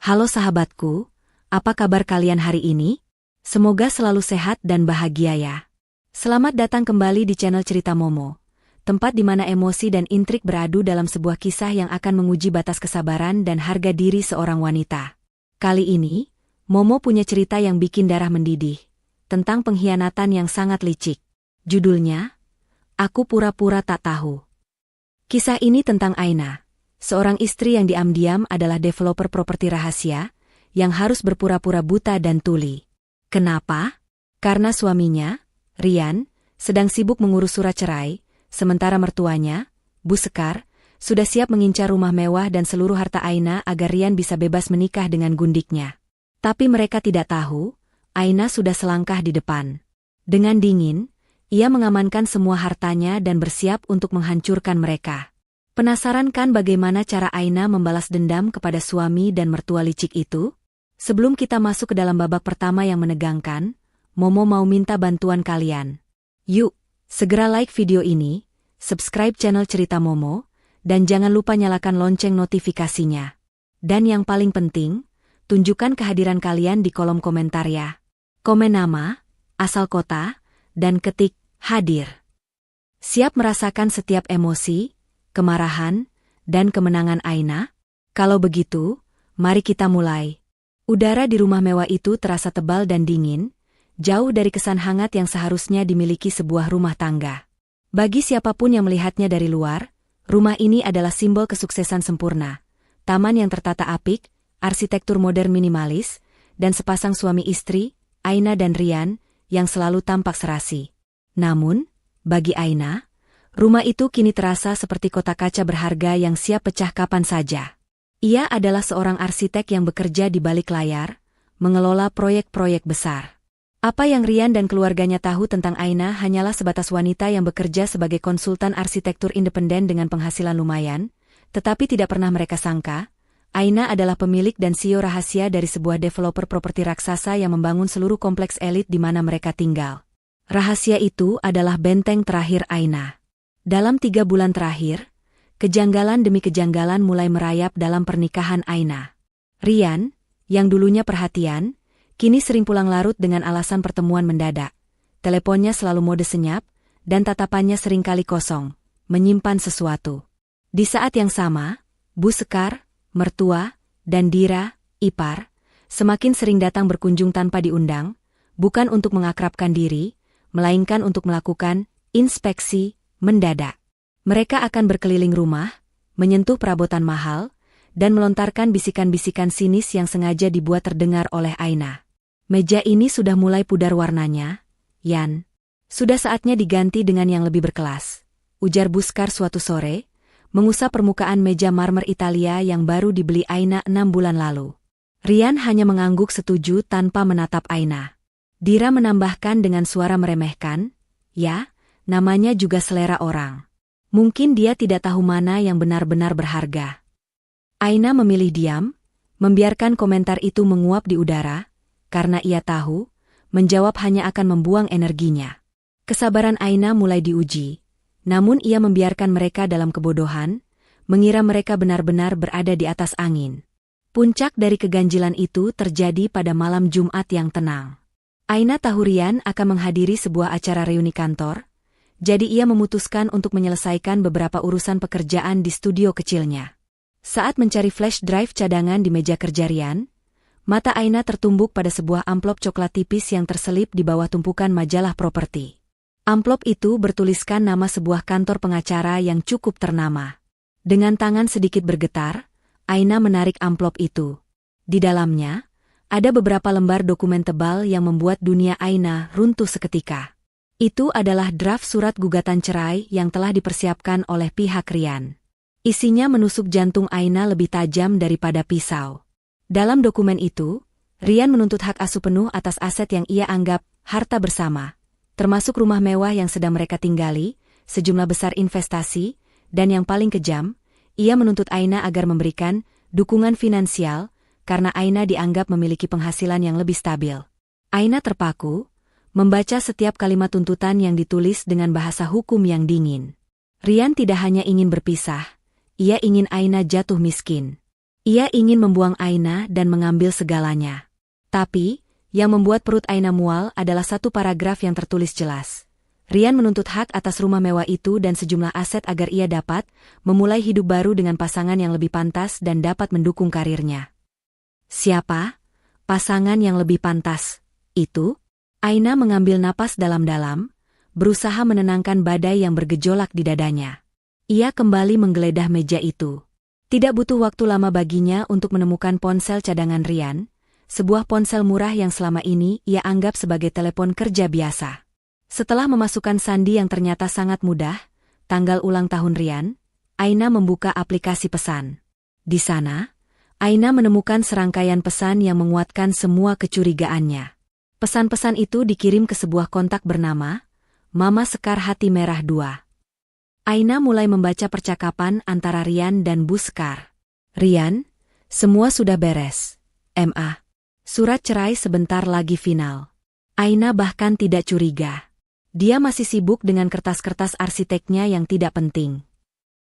Halo sahabatku, apa kabar kalian hari ini? Semoga selalu sehat dan bahagia ya. Selamat datang kembali di channel Cerita Momo, tempat di mana emosi dan intrik beradu dalam sebuah kisah yang akan menguji batas kesabaran dan harga diri seorang wanita. Kali ini, Momo punya cerita yang bikin darah mendidih, tentang pengkhianatan yang sangat licik. Judulnya, Aku Pura-Pura Tak Tahu. Kisah ini tentang Aina, seorang istri yang diam-diam adalah developer properti rahasia, yang harus berpura-pura buta dan tuli. Kenapa? Karena suaminya, Rian, sedang sibuk mengurus surat cerai, sementara mertuanya, Bu Sekar, sudah siap mengincar rumah mewah dan seluruh harta Aina agar Rian bisa bebas menikah dengan gundiknya. Tapi mereka tidak tahu, Aina sudah selangkah di depan. Dengan dingin, ia mengamankan semua hartanya dan bersiap untuk menghancurkan mereka. Penasaran kan bagaimana cara Aina membalas dendam kepada suami dan mertua licik itu? Sebelum kita masuk ke dalam babak pertama yang menegangkan, Momo mau minta bantuan kalian. Yuk, segera like video ini, subscribe channel Cerita Momo, dan jangan lupa nyalakan lonceng notifikasinya. Dan yang paling penting, tunjukkan kehadiran kalian di kolom komentar ya. Komen nama, asal kota, dan ketik hadir. Siap merasakan setiap emosi, kemarahan, dan kemenangan Aina? Kalau begitu, mari kita mulai. Udara di rumah mewah itu terasa tebal dan dingin, jauh dari kesan hangat yang seharusnya dimiliki sebuah rumah tangga. Bagi siapapun yang melihatnya dari luar, rumah ini adalah simbol kesuksesan sempurna. Taman yang tertata apik, arsitektur modern minimalis, dan sepasang suami istri, Aina dan Rian, yang selalu tampak serasi. Namun, bagi Aina, rumah itu kini terasa seperti kotak kaca berharga yang siap pecah kapan saja. Ia adalah seorang arsitek yang bekerja di balik layar, mengelola proyek-proyek besar. Apa yang Rian dan keluarganya tahu tentang Aina hanyalah sebatas wanita yang bekerja sebagai konsultan arsitektur independen dengan penghasilan lumayan, tetapi tidak pernah mereka sangka, Aina adalah pemilik dan CEO rahasia dari sebuah developer properti raksasa yang membangun seluruh kompleks elit di mana mereka tinggal. Rahasia itu adalah benteng terakhir Aina. Dalam 3 bulan terakhir, kejanggalan demi kejanggalan mulai merayap dalam pernikahan Aina. Rian, yang dulunya perhatian, kini sering pulang larut dengan alasan pertemuan mendadak. Teleponnya selalu mode senyap, dan tatapannya seringkali kosong, menyimpan sesuatu. Di saat yang sama, Bu Sekar, mertua, dan Dira, ipar, semakin sering datang berkunjung tanpa diundang, bukan untuk mengakrabkan diri, melainkan untuk melakukan inspeksi mendadak. Mereka akan berkeliling rumah, menyentuh perabotan mahal, dan melontarkan bisikan-bisikan sinis yang sengaja dibuat terdengar oleh Aina. Meja ini sudah mulai pudar warnanya, Yan. Sudah saatnya diganti dengan yang lebih berkelas, ujar Bu Sekar suatu sore, mengusap permukaan meja marmer Italia yang baru dibeli Aina 6 bulan lalu. Rian hanya mengangguk setuju tanpa menatap Aina. Dira menambahkan dengan suara meremehkan, ya, namanya juga selera orang. Mungkin dia tidak tahu mana yang benar-benar berharga. Aina memilih diam, membiarkan komentar itu menguap di udara, karena ia tahu, menjawab hanya akan membuang energinya. Kesabaran Aina mulai diuji, namun ia membiarkan mereka dalam kebodohan, mengira mereka benar-benar berada di atas angin. Puncak dari keganjilan itu terjadi pada malam Jumat yang tenang. Aina tahu Rian akan menghadiri sebuah acara reuni kantor, jadi ia memutuskan untuk menyelesaikan beberapa urusan pekerjaan di studio kecilnya. Saat mencari flash drive cadangan di meja kerja Rian, mata Aina tertumbuk pada sebuah amplop coklat tipis yang terselip di bawah tumpukan majalah properti. Amplop itu bertuliskan nama sebuah kantor pengacara yang cukup ternama. Dengan tangan sedikit bergetar, Aina menarik amplop itu. Di dalamnya, ada beberapa lembar dokumen tebal yang membuat dunia Aina runtuh seketika. Itu adalah draft surat gugatan cerai yang telah dipersiapkan oleh pihak Rian. Isinya menusuk jantung Aina lebih tajam daripada pisau. Dalam dokumen itu, Rian menuntut hak asuh penuh atas aset yang ia anggap harta bersama, termasuk rumah mewah yang sedang mereka tinggali, sejumlah besar investasi, dan yang paling kejam, ia menuntut Aina agar memberikan dukungan finansial, karena Aina dianggap memiliki penghasilan yang lebih stabil. Aina terpaku, membaca setiap kalimat tuntutan yang ditulis dengan bahasa hukum yang dingin. Rian tidak hanya ingin berpisah, ia ingin Aina jatuh miskin. Ia ingin membuang Aina dan mengambil segalanya. Tapi, yang membuat perut Aina mual adalah satu paragraf yang tertulis jelas. Rian menuntut hak atas rumah mewah itu dan sejumlah aset agar ia dapat memulai hidup baru dengan pasangan yang lebih pantas dan dapat mendukung karirnya. Siapa? Pasangan yang lebih pantas. Itu? Aina mengambil napas dalam-dalam, berusaha menenangkan badai yang bergejolak di dadanya. Ia kembali menggeledah meja itu. Tidak butuh waktu lama baginya untuk menemukan ponsel cadangan Rian, sebuah ponsel murah yang selama ini ia anggap sebagai telepon kerja biasa. Setelah memasukkan sandi yang ternyata sangat mudah, tanggal ulang tahun Rian, Aina membuka aplikasi pesan. Di sana, Aina menemukan serangkaian pesan yang menguatkan semua kecurigaannya. Pesan-pesan itu dikirim ke sebuah kontak bernama Mama Sekar Hati Merah 2. Aina mulai membaca percakapan antara Rian dan Bu Sekar. Rian, semua sudah beres. MA. Surat cerai sebentar lagi final. Aina bahkan tidak curiga. Dia masih sibuk dengan kertas-kertas arsiteknya yang tidak penting.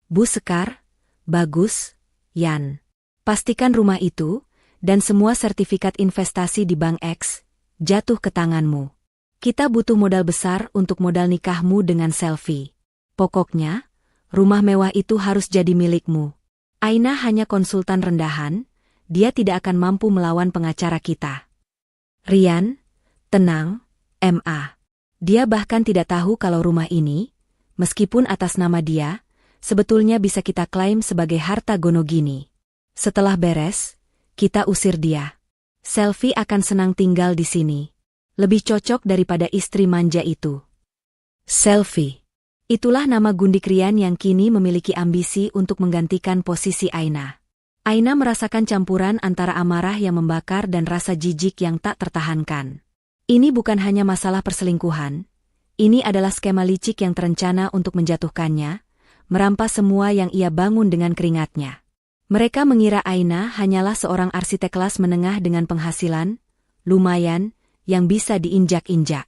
Bu Sekar, bagus, Yan. Pastikan rumah itu, dan semua sertifikat investasi di Bank X, jatuh ke tanganmu. Kita butuh modal besar untuk modal nikahmu dengan Selfie. Pokoknya, rumah mewah itu harus jadi milikmu. Aina hanya konsultan rendahan, dia tidak akan mampu melawan pengacara kita. Rian, tenang, MA. Dia bahkan tidak tahu kalau rumah ini, meskipun atas nama dia, sebetulnya bisa kita klaim sebagai harta Gonogini. Setelah beres, kita usir dia. Selfie akan senang tinggal di sini. Lebih cocok daripada istri manja itu. Selfie. Itulah nama gundik Rian yang kini memiliki ambisi untuk menggantikan posisi Aina. Aina merasakan campuran antara amarah yang membakar dan rasa jijik yang tak tertahankan. Ini bukan hanya masalah perselingkuhan. Ini adalah skema licik yang terencana untuk menjatuhkannya, merampas semua yang ia bangun dengan keringatnya. Mereka mengira Aina hanyalah seorang arsitek kelas menengah dengan penghasilan, lumayan, yang bisa diinjak-injak.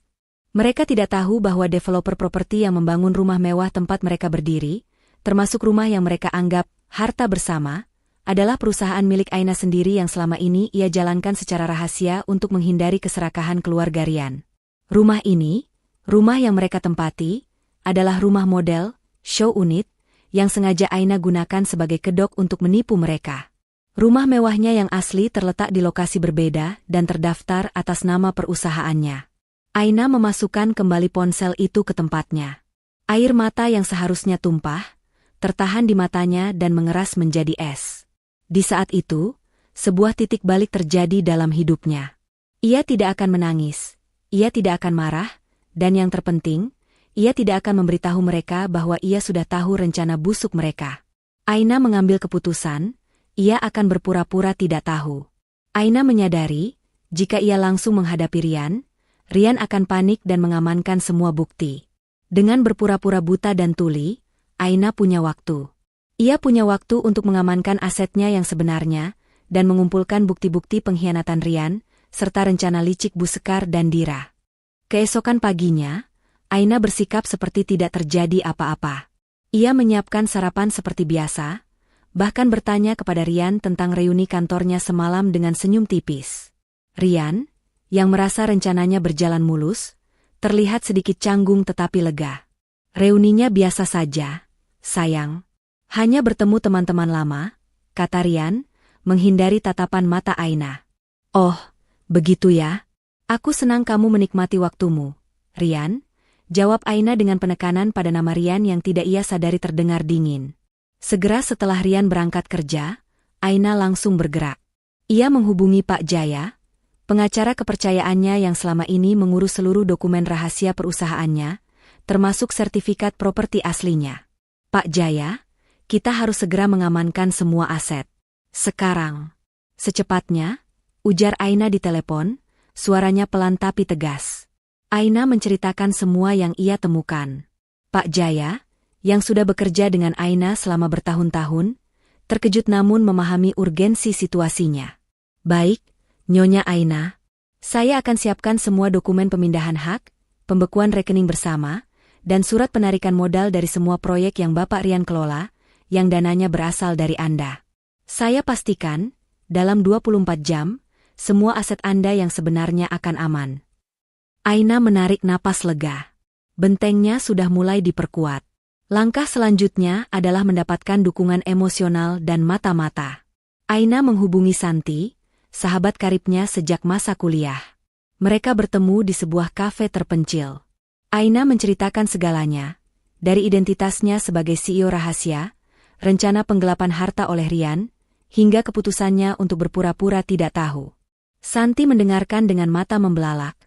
Mereka tidak tahu bahwa developer properti yang membangun rumah mewah tempat mereka berdiri, termasuk rumah yang mereka anggap harta bersama, adalah perusahaan milik Aina sendiri yang selama ini ia jalankan secara rahasia untuk menghindari keserakahan keluarga Rian. Rumah ini, rumah yang mereka tempati, adalah rumah model, show unit, yang sengaja Aina gunakan sebagai kedok untuk menipu mereka. Rumah mewahnya yang asli terletak di lokasi berbeda dan terdaftar atas nama perusahaannya. Aina memasukkan kembali ponsel itu ke tempatnya. Air mata yang seharusnya tumpah, tertahan di matanya dan mengeras menjadi es. Di saat itu, sebuah titik balik terjadi dalam hidupnya. Ia tidak akan menangis, ia tidak akan marah, dan yang terpenting, ia tidak akan memberitahu mereka bahwa ia sudah tahu rencana busuk mereka. Aina mengambil keputusan, ia akan berpura-pura tidak tahu. Aina menyadari, jika ia langsung menghadapi Rian, Rian akan panik dan mengamankan semua bukti. Dengan berpura-pura buta dan tuli, Aina punya waktu. Ia punya waktu untuk mengamankan asetnya yang sebenarnya, dan mengumpulkan bukti-bukti pengkhianatan Rian, serta rencana licik Bu Sekar dan Dira. Keesokan paginya, Aina bersikap seperti tidak terjadi apa-apa. Ia menyiapkan sarapan seperti biasa, bahkan bertanya kepada Rian tentang reuni kantornya semalam dengan senyum tipis. Rian, yang merasa rencananya berjalan mulus, terlihat sedikit canggung tetapi lega. Reuninya biasa saja, sayang. Hanya bertemu teman-teman lama, kata Rian, menghindari tatapan mata Aina. Oh, begitu ya? Aku senang kamu menikmati waktumu, Rian, jawab Aina dengan penekanan pada nama Rian yang tidak ia sadari terdengar dingin. Segera setelah Rian berangkat kerja, Aina langsung bergerak. Ia menghubungi Pak Jaya, pengacara kepercayaannya yang selama ini mengurus seluruh dokumen rahasia perusahaannya, termasuk sertifikat properti aslinya. Pak Jaya, kita harus segera mengamankan semua aset. Sekarang. Secepatnya, ujar Aina di telepon, suaranya pelan tapi tegas. Aina menceritakan semua yang ia temukan. Pak Jaya, yang sudah bekerja dengan Aina selama bertahun-tahun, terkejut namun memahami urgensi situasinya. Baik, Nyonya Aina. Saya akan siapkan semua dokumen pemindahan hak, pembekuan rekening bersama, dan surat penarikan modal dari semua proyek yang Bapak Rian kelola, yang dananya berasal dari Anda. Saya pastikan, dalam 24 jam, semua aset Anda yang sebenarnya akan aman. Aina menarik napas lega. Bentengnya sudah mulai diperkuat. Langkah selanjutnya adalah mendapatkan dukungan emosional dan mata-mata. Aina menghubungi Santi, sahabat karibnya sejak masa kuliah. Mereka bertemu di sebuah kafe terpencil. Aina menceritakan segalanya, dari identitasnya sebagai CEO rahasia, rencana penggelapan harta oleh Rian, hingga keputusannya untuk berpura-pura tidak tahu. Santi mendengarkan dengan mata membelalak,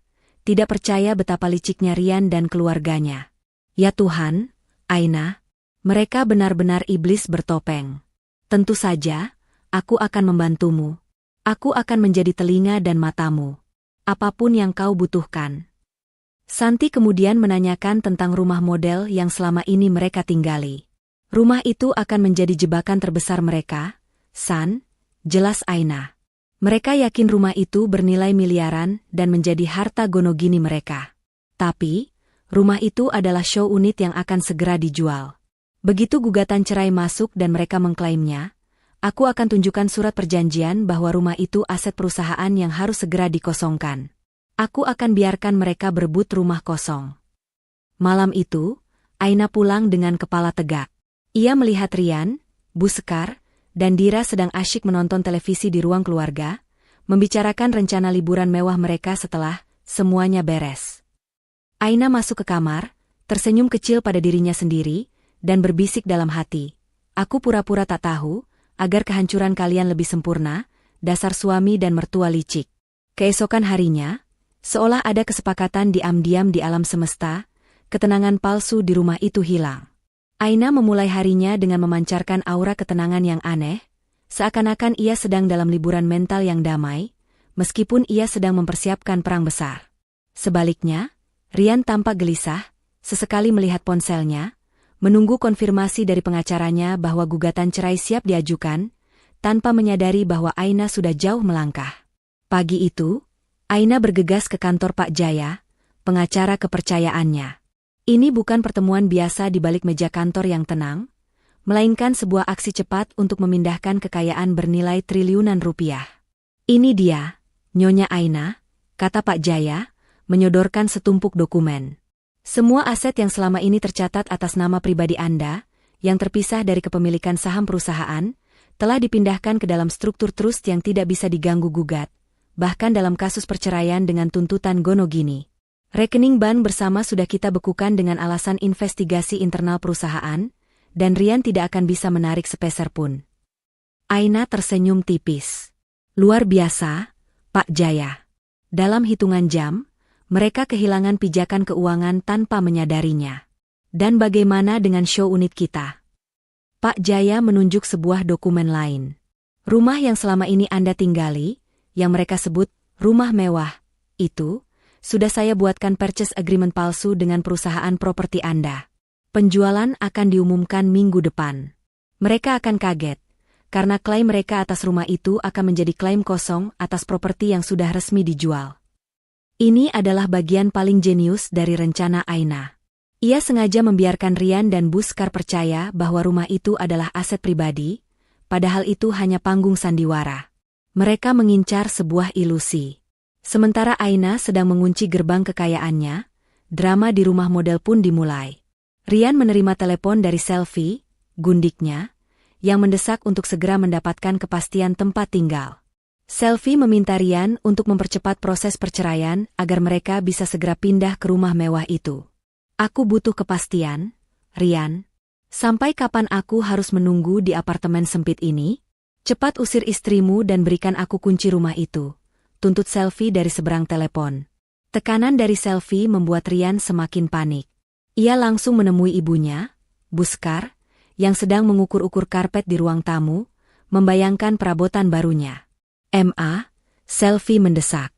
tidak percaya betapa liciknya Rian dan keluarganya. Ya Tuhan, Aina, mereka benar-benar iblis bertopeng. Tentu saja, aku akan membantumu. Aku akan menjadi telinga dan matamu. Apapun yang kau butuhkan. Santi kemudian menanyakan tentang rumah model yang selama ini mereka tinggali. Rumah itu akan menjadi jebakan terbesar mereka, San, jelas Aina. Mereka yakin rumah itu bernilai miliaran dan menjadi harta gono gini mereka. Tapi, rumah itu adalah show unit yang akan segera dijual. Begitu gugatan cerai masuk dan mereka mengklaimnya, aku akan tunjukkan surat perjanjian bahwa rumah itu aset perusahaan yang harus segera dikosongkan. Aku akan biarkan mereka berebut rumah kosong. Malam itu, Aina pulang dengan kepala tegak. Ia melihat Rian, Bu Sekar, dan Dira sedang asyik menonton televisi di ruang keluarga, membicarakan rencana liburan mewah mereka setelah semuanya beres. Aina masuk ke kamar, tersenyum kecil pada dirinya sendiri, dan berbisik dalam hati. Aku pura-pura tak tahu, agar kehancuran kalian lebih sempurna, dasar suami dan mertua licik. Keesokan harinya, seolah ada kesepakatan diam-diam di alam semesta, ketenangan palsu di rumah itu hilang. Aina memulai harinya dengan memancarkan aura ketenangan yang aneh, seakan-akan ia sedang dalam liburan mental yang damai, meskipun ia sedang mempersiapkan perang besar. Sebaliknya, Rian tampak gelisah, sesekali melihat ponselnya, menunggu konfirmasi dari pengacaranya bahwa gugatan cerai siap diajukan, tanpa menyadari bahwa Aina sudah jauh melangkah. Pagi itu, Aina bergegas ke kantor Pak Jaya, pengacara kepercayaannya. Ini bukan pertemuan biasa di balik meja kantor yang tenang, melainkan sebuah aksi cepat untuk memindahkan kekayaan bernilai triliunan rupiah. Ini dia, Nyonya Aina, kata Pak Jaya, menyodorkan setumpuk dokumen. Semua aset yang selama ini tercatat atas nama pribadi Anda, yang terpisah dari kepemilikan saham perusahaan, telah dipindahkan ke dalam struktur trust yang tidak bisa diganggu-gugat, bahkan dalam kasus perceraian dengan tuntutan gono gini. Rekening bank bersama sudah kita bekukan dengan alasan investigasi internal perusahaan, dan Rian tidak akan bisa menarik sepeser pun. Aina tersenyum tipis. Luar biasa, Pak Jaya. Dalam hitungan jam, mereka kehilangan pijakan keuangan tanpa menyadarinya. Dan bagaimana dengan show unit kita? Pak Jaya menunjuk sebuah dokumen lain. Rumah yang selama ini Anda tinggali, yang mereka sebut rumah mewah, itu, sudah saya buatkan purchase agreement palsu dengan perusahaan properti Anda. Penjualan akan diumumkan minggu depan. Mereka akan kaget, karena klaim mereka atas rumah itu akan menjadi klaim kosong atas properti yang sudah resmi dijual. Ini adalah bagian paling jenius dari rencana Aina. Ia sengaja membiarkan Rian dan Bu Sekar percaya bahwa rumah itu adalah aset pribadi, padahal itu hanya panggung sandiwara. Mereka mengincar sebuah ilusi. Sementara Aina sedang mengunci gerbang kekayaannya, drama di rumah model pun dimulai. Rian menerima telepon dari Selfie, gundiknya, yang mendesak untuk segera mendapatkan kepastian tempat tinggal. Selfie meminta Rian untuk mempercepat proses perceraian agar mereka bisa segera pindah ke rumah mewah itu. Aku butuh kepastian, Rian. Sampai kapan aku harus menunggu di apartemen sempit ini? Cepat usir istrimu dan berikan aku kunci rumah itu, tuntut Selfie dari seberang telepon. Tekanan dari Selfie membuat Rian semakin panik. Ia langsung menemui ibunya, Bu Sekar, yang sedang mengukur-ukur karpet di ruang tamu, membayangkan perabotan barunya. Selfie mendesak.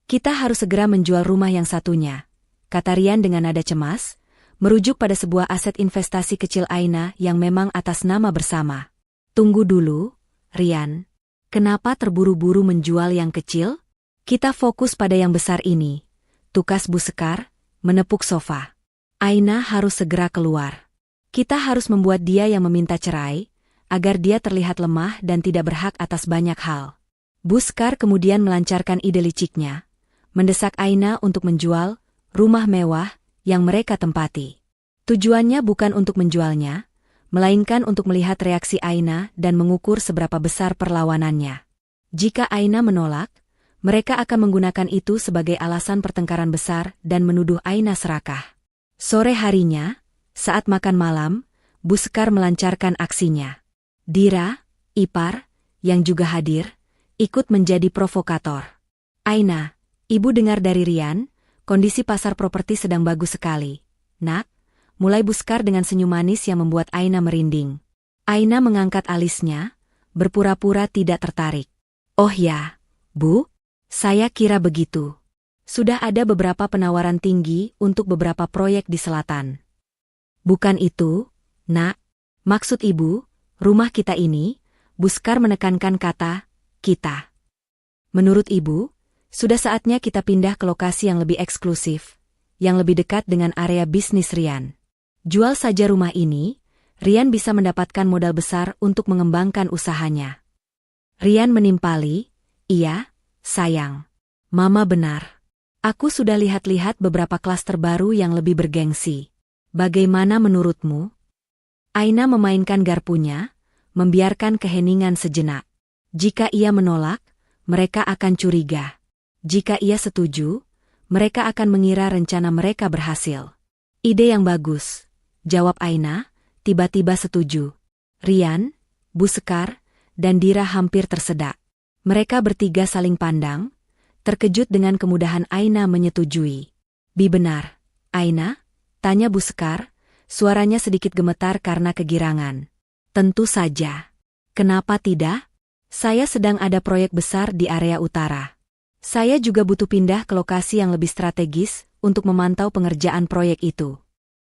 Kita harus segera menjual rumah yang satunya, kata Rian dengan nada cemas, merujuk pada sebuah aset investasi kecil Aina yang memang atas nama bersama. Tunggu dulu, Rian. Kenapa terburu-buru menjual yang kecil? Kita fokus pada yang besar ini, tukas Bu Sekar, menepuk sofa. Aina harus segera keluar. Kita harus membuat dia yang meminta cerai, agar dia terlihat lemah dan tidak berhak atas banyak hal. Buskar kemudian melancarkan ide liciknya, mendesak Aina untuk menjual rumah mewah yang mereka tempati. Tujuannya bukan untuk menjualnya, melainkan untuk melihat reaksi Aina dan mengukur seberapa besar perlawanannya. Jika Aina menolak, mereka akan menggunakan itu sebagai alasan pertengkaran besar dan menuduh Aina serakah. Sore harinya, saat makan malam, Buskar melancarkan aksinya. Dira, ipar, yang juga hadir, ikut menjadi provokator. Aina, ibu dengar dari Rian, kondisi pasar properti sedang bagus sekali. Nak, mulai Buskar dengan senyum manis yang membuat Aina merinding. Aina mengangkat alisnya, berpura-pura tidak tertarik. Oh ya, Bu, saya kira begitu. Sudah ada beberapa penawaran tinggi untuk beberapa proyek di selatan. Bukan itu, Nak. Maksud ibu, rumah kita ini, Buskar menekankan kata, kita. Menurut ibu, sudah saatnya kita pindah ke lokasi yang lebih eksklusif, yang lebih dekat dengan area bisnis Rian. Jual saja rumah ini, Rian bisa mendapatkan modal besar untuk mengembangkan usahanya. Rian menimpali, iya, sayang. Mama benar. Aku sudah lihat-lihat beberapa klaster baru yang lebih bergengsi. Bagaimana menurutmu? Aina memainkan garpunya, membiarkan keheningan sejenak. Jika ia menolak, mereka akan curiga. Jika ia setuju, mereka akan mengira rencana mereka berhasil. Ide yang bagus, jawab Aina, tiba-tiba setuju. Rian, Buskar, dan Dira hampir tersedak. Mereka bertiga saling pandang, terkejut dengan kemudahan Aina menyetujui. Bi benar, Aina? Tanya Buskar, suaranya sedikit gemetar karena kegirangan. Tentu saja. Kenapa tidak? Saya sedang ada proyek besar di area utara. Saya juga butuh pindah ke lokasi yang lebih strategis untuk memantau pengerjaan proyek itu.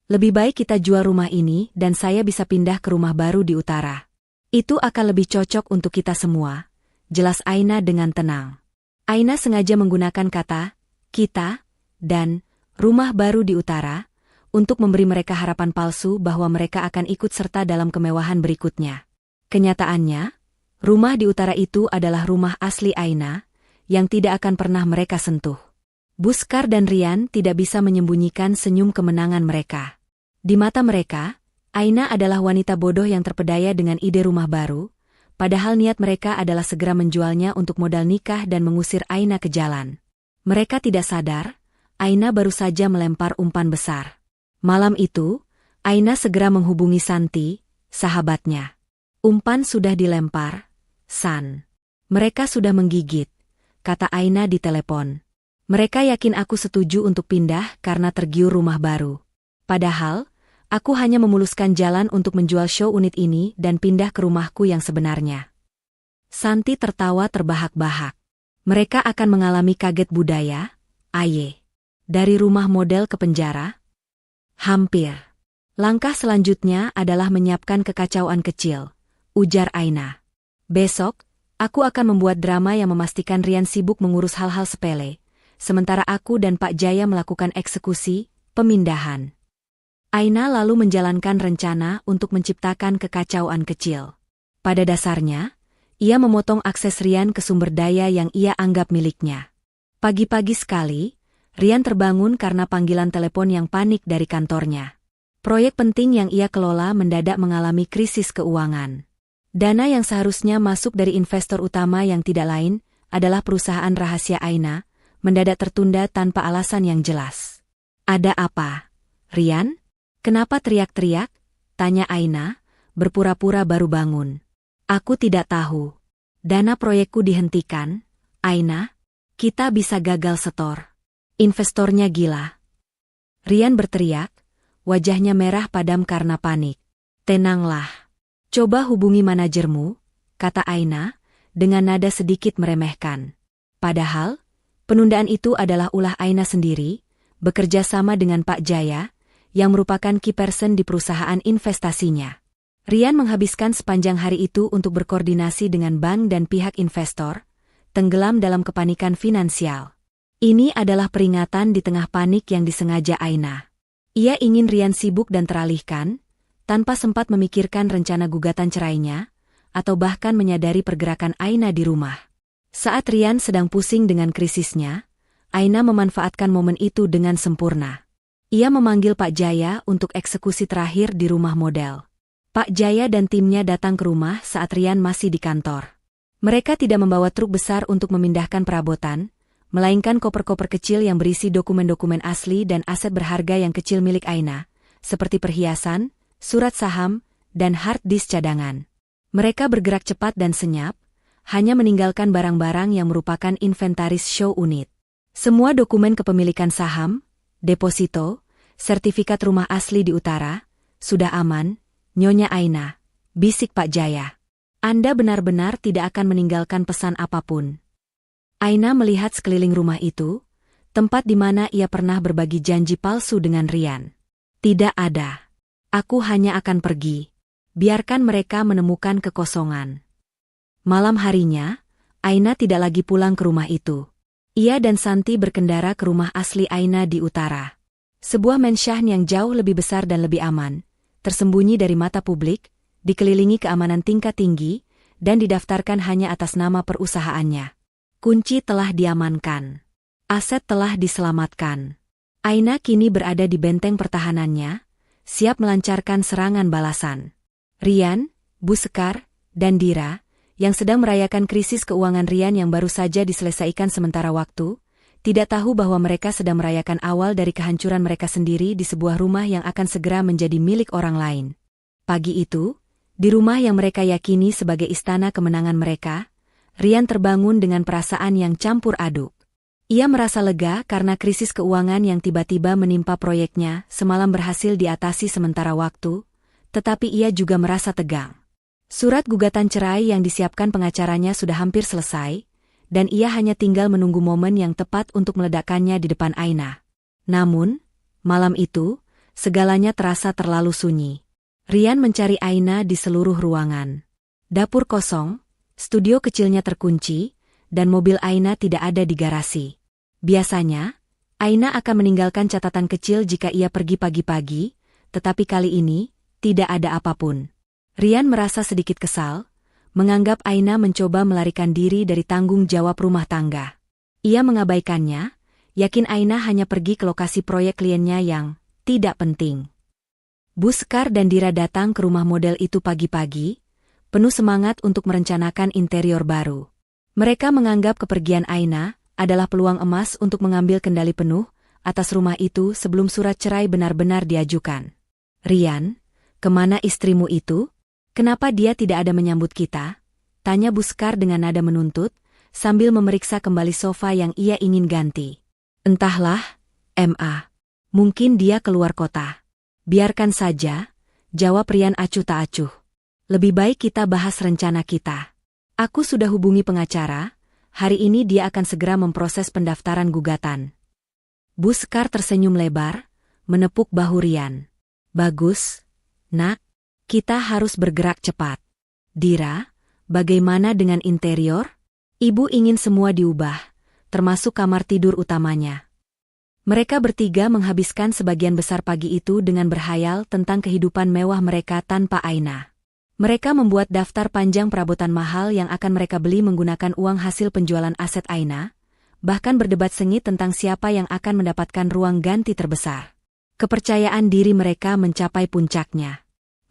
Lebih baik kita jual rumah ini dan saya bisa pindah ke rumah baru di utara. Itu akan lebih cocok untuk kita semua, jelas Aina dengan tenang. Aina sengaja menggunakan kata, kita, dan rumah baru di utara, untuk memberi mereka harapan palsu bahwa mereka akan ikut serta dalam kemewahan berikutnya. Kenyataannya, rumah di utara itu adalah rumah asli Aina, yang tidak akan pernah mereka sentuh. Buskar dan Rian tidak bisa menyembunyikan senyum kemenangan mereka. Di mata mereka, Aina adalah wanita bodoh yang terpedaya dengan ide rumah baru, padahal niat mereka adalah segera menjualnya untuk modal nikah dan mengusir Aina ke jalan. Mereka tidak sadar, Aina baru saja melempar umpan besar. Malam itu, Aina segera menghubungi Santi, sahabatnya. Umpan sudah dilempar, San. Mereka sudah menggigit, kata Aina di telepon. Mereka yakin aku setuju untuk pindah karena tergiur rumah baru. Padahal, aku hanya memuluskan jalan untuk menjual show unit ini dan pindah ke rumahku yang sebenarnya. Santi tertawa terbahak-bahak. Mereka akan mengalami kaget budaya, aye. Dari rumah model ke penjara? Hampir. Langkah selanjutnya adalah menyiapkan kekacauan kecil, ujar Aina. Besok, aku akan membuat drama yang memastikan Rian sibuk mengurus hal-hal sepele, sementara aku dan Pak Jaya melakukan eksekusi, pemindahan. Aina lalu menjalankan rencana untuk menciptakan kekacauan kecil. Pada dasarnya, ia memotong akses Rian ke sumber daya yang ia anggap miliknya. Pagi-pagi sekali, Rian terbangun karena panggilan telepon yang panik dari kantornya. Proyek penting yang ia kelola mendadak mengalami krisis keuangan. Dana yang seharusnya masuk dari investor utama yang tidak lain adalah perusahaan rahasia Aina, mendadak tertunda tanpa alasan yang jelas. Ada apa? Rian? Kenapa teriak-teriak? Tanya Aina, berpura-pura baru bangun. Aku tidak tahu. Dana proyekku dihentikan, Aina. Kita bisa gagal setor. Investornya gila. Rian berteriak, wajahnya merah padam karena panik. Tenanglah. Coba hubungi manajermu, kata Aina, dengan nada sedikit meremehkan. Padahal, penundaan itu adalah ulah Aina sendiri, bekerja sama dengan Pak Jaya, yang merupakan key person di perusahaan investasinya. Rian menghabiskan sepanjang hari itu untuk berkoordinasi dengan bank dan pihak investor, tenggelam dalam kepanikan finansial. Ini adalah peringatan di tengah panik yang disengaja Aina. Ia ingin Rian sibuk dan teralihkan, tanpa sempat memikirkan rencana gugatan cerainya, atau bahkan menyadari pergerakan Aina di rumah. Saat Rian sedang pusing dengan krisisnya, Aina memanfaatkan momen itu dengan sempurna. Ia memanggil Pak Jaya untuk eksekusi terakhir di rumah model. Pak Jaya dan timnya datang ke rumah saat Rian masih di kantor. Mereka tidak membawa truk besar untuk memindahkan perabotan, melainkan koper-koper kecil yang berisi dokumen-dokumen asli dan aset berharga yang kecil milik Aina, seperti perhiasan, surat saham, dan hard disk cadangan. Mereka bergerak cepat dan senyap, hanya meninggalkan barang-barang yang merupakan inventaris show unit. Semua dokumen kepemilikan saham, deposito, sertifikat rumah asli di utara, sudah aman, Nyonya Aina, bisik Pak Jaya. Anda benar-benar tidak akan meninggalkan pesan apapun. Aina melihat sekeliling rumah itu, tempat di mana ia pernah berbagi janji palsu dengan Rian. Tidak ada. Aku hanya akan pergi. Biarkan mereka menemukan kekosongan. Malam harinya, Aina tidak lagi pulang ke rumah itu. Ia dan Santi berkendara ke rumah asli Aina di utara. Sebuah mansion yang jauh lebih besar dan lebih aman, tersembunyi dari mata publik, dikelilingi keamanan tingkat tinggi, dan didaftarkan hanya atas nama perusahaannya. Kunci telah diamankan. Aset telah diselamatkan. Aina kini berada di benteng pertahanannya, siap melancarkan serangan balasan. Rian, Bu Sekar, dan Dira, yang sedang merayakan krisis keuangan Rian yang baru saja diselesaikan sementara waktu, tidak tahu bahwa mereka sedang merayakan awal dari kehancuran mereka sendiri di sebuah rumah yang akan segera menjadi milik orang lain. Pagi itu, di rumah yang mereka yakini sebagai istana kemenangan mereka, Rian terbangun dengan perasaan yang campur aduk. Ia merasa lega karena krisis keuangan yang tiba-tiba menimpa proyeknya semalam berhasil diatasi sementara waktu, tetapi ia juga merasa tegang. Surat gugatan cerai yang disiapkan pengacaranya sudah hampir selesai, dan ia hanya tinggal menunggu momen yang tepat untuk meledakkannya di depan Aina. Namun, malam itu, segalanya terasa terlalu sunyi. Rian mencari Aina di seluruh ruangan. Dapur kosong, studio kecilnya terkunci, dan mobil Aina tidak ada di garasi. Biasanya, Aina akan meninggalkan catatan kecil jika ia pergi pagi-pagi, tetapi kali ini, tidak ada apapun. Rian merasa sedikit kesal, menganggap Aina mencoba melarikan diri dari tanggung jawab rumah tangga. Ia mengabaikannya, yakin Aina hanya pergi ke lokasi proyek kliennya yang tidak penting. Bu Sekar dan Dira datang ke rumah model itu pagi-pagi, penuh semangat untuk merencanakan interior baru. Mereka menganggap kepergian Aina adalah peluang emas untuk mengambil kendali penuh atas rumah itu sebelum surat cerai benar-benar diajukan. Rian, kemana istrimu itu? Kenapa dia tidak ada menyambut kita? Tanya Bu Sekar dengan nada menuntut, sambil memeriksa kembali sofa yang ia ingin ganti. Entahlah, Ma. Mungkin dia keluar kota. Biarkan saja, jawab Rian acuh tak acuh. Lebih baik kita bahas rencana kita. Aku sudah hubungi pengacara, hari ini dia akan segera memproses pendaftaran gugatan. Bu Sekar tersenyum lebar, menepuk bahu Rian. Bagus, Nak. Kita harus bergerak cepat. Dira, bagaimana dengan interior? Ibu ingin semua diubah, termasuk kamar tidur utamanya. Mereka bertiga menghabiskan sebagian besar pagi itu dengan berhayal tentang kehidupan mewah mereka tanpa Aina. Mereka membuat daftar panjang perabotan mahal yang akan mereka beli menggunakan uang hasil penjualan aset Aina, bahkan berdebat sengit tentang siapa yang akan mendapatkan ruang ganti terbesar. Kepercayaan diri mereka mencapai puncaknya.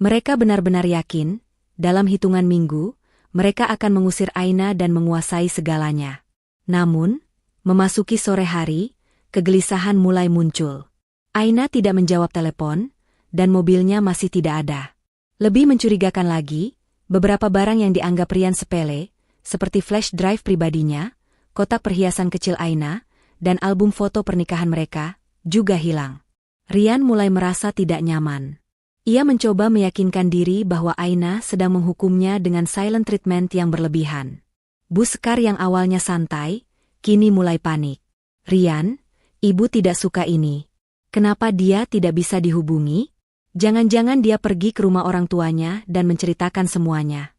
Mereka benar-benar yakin, dalam hitungan minggu, mereka akan mengusir Aina dan menguasai segalanya. Namun, memasuki sore hari, kegelisahan mulai muncul. Aina tidak menjawab telepon, dan mobilnya masih tidak ada. Lebih mencurigakan lagi, beberapa barang yang dianggap Rian sepele, seperti flash drive pribadinya, kotak perhiasan kecil Aina, dan album foto pernikahan mereka, juga hilang. Rian mulai merasa tidak nyaman. Ia mencoba meyakinkan diri bahwa Aina sedang menghukumnya dengan silent treatment yang berlebihan. Bu Sekar yang awalnya santai, kini mulai panik. Rian, ibu tidak suka ini. Kenapa dia tidak bisa dihubungi? Jangan-jangan dia pergi ke rumah orang tuanya dan menceritakan semuanya.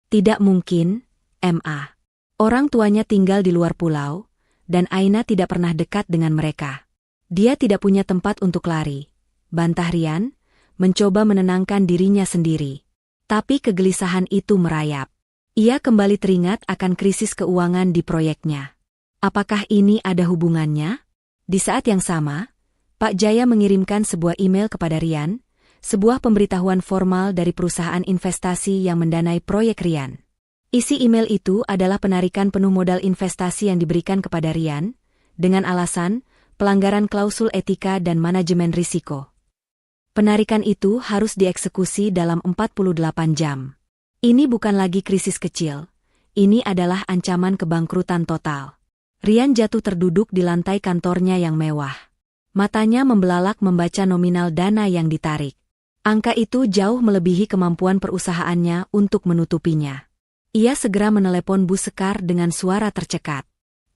Tidak mungkin, Ma. Orang tuanya tinggal di luar pulau, dan Aina tidak pernah dekat dengan mereka. Dia tidak punya tempat untuk lari. Bantah Rian, mencoba menenangkan dirinya sendiri. Tapi kegelisahan itu merayap. Ia kembali teringat akan krisis keuangan di proyeknya. Apakah ini ada hubungannya? Di saat yang sama, Pak Jaya mengirimkan sebuah email kepada Rian, sebuah pemberitahuan formal dari perusahaan investasi yang mendanai proyek Rian. Isi email itu adalah penarikan penuh modal investasi yang diberikan kepada Rian, dengan alasan pelanggaran klausul etika dan manajemen risiko. Penarikan itu harus dieksekusi dalam 48 jam. Ini bukan lagi krisis kecil, ini adalah ancaman kebangkrutan total. Rian jatuh terduduk di lantai kantornya yang mewah. Matanya membelalak membaca nominal dana yang ditarik. Angka itu jauh melebihi kemampuan perusahaannya untuk menutupinya. Ia segera menelepon Bu Sekar dengan suara tercekat.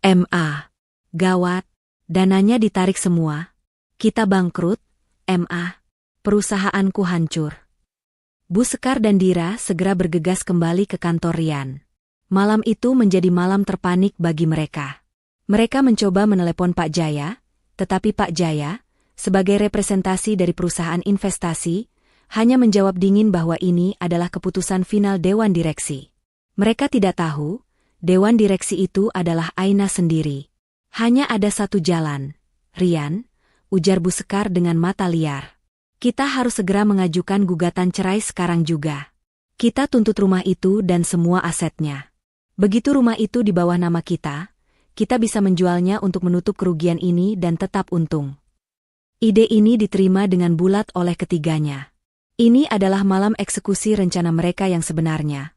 "Ma, gawat, dananya ditarik semua. Kita bangkrut, Ma. Perusahaanku hancur." Bu Sekar dan Dira segera bergegas kembali ke kantor Rian. Malam itu menjadi malam terpanik bagi mereka. Mereka mencoba menelepon Pak Jaya, tetapi Pak Jaya, sebagai representasi dari perusahaan investasi, hanya menjawab dingin bahwa ini adalah keputusan final Dewan Direksi. Mereka tidak tahu, Dewan Direksi itu adalah Aina sendiri. Hanya ada satu jalan, Rian, ujar Bu Sekar dengan mata liar. Kita harus segera mengajukan gugatan cerai sekarang juga. Kita tuntut rumah itu dan semua asetnya. Begitu rumah itu di bawah nama kita bisa menjualnya untuk menutup kerugian ini dan tetap untung. Ide ini diterima dengan bulat oleh ketiganya. Ini adalah malam eksekusi rencana mereka yang sebenarnya.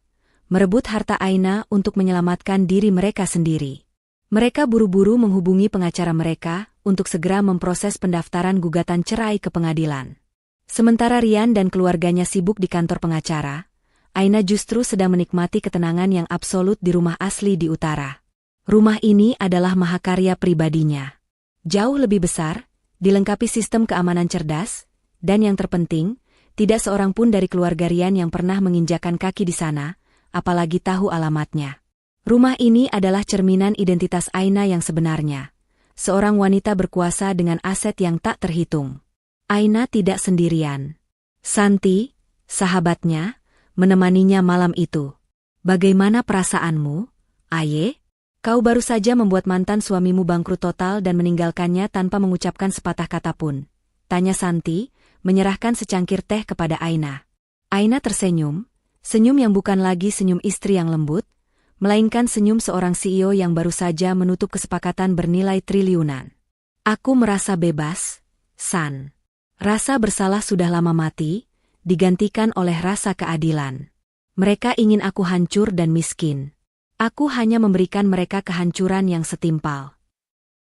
Merebut harta Aina untuk menyelamatkan diri mereka sendiri. Mereka buru-buru menghubungi pengacara mereka untuk segera memproses pendaftaran gugatan cerai ke pengadilan. Sementara Rian dan keluarganya sibuk di kantor pengacara, Aina justru sedang menikmati ketenangan yang absolut di rumah asli di utara. Rumah ini adalah mahakarya pribadinya. Jauh lebih besar, dilengkapi sistem keamanan cerdas, dan yang terpenting, tidak seorang pun dari keluarga Rian yang pernah menginjakan kaki di sana, apalagi tahu alamatnya. Rumah ini adalah cerminan identitas Aina yang sebenarnya. Seorang wanita berkuasa dengan aset yang tak terhitung. Aina tidak sendirian. Santi, sahabatnya, menemaninya malam itu. "Bagaimana perasaanmu, Aye? Kau baru saja membuat mantan suamimu bangkrut total dan meninggalkannya tanpa mengucapkan sepatah kata pun," tanya Santi, menyerahkan secangkir teh kepada Aina. Aina tersenyum, senyum yang bukan lagi senyum istri yang lembut, melainkan senyum seorang CEO yang baru saja menutup kesepakatan bernilai triliunan. "Aku merasa bebas, San. Rasa bersalah sudah lama mati, digantikan oleh rasa keadilan. Mereka ingin aku hancur dan miskin. Aku hanya memberikan mereka kehancuran yang setimpal."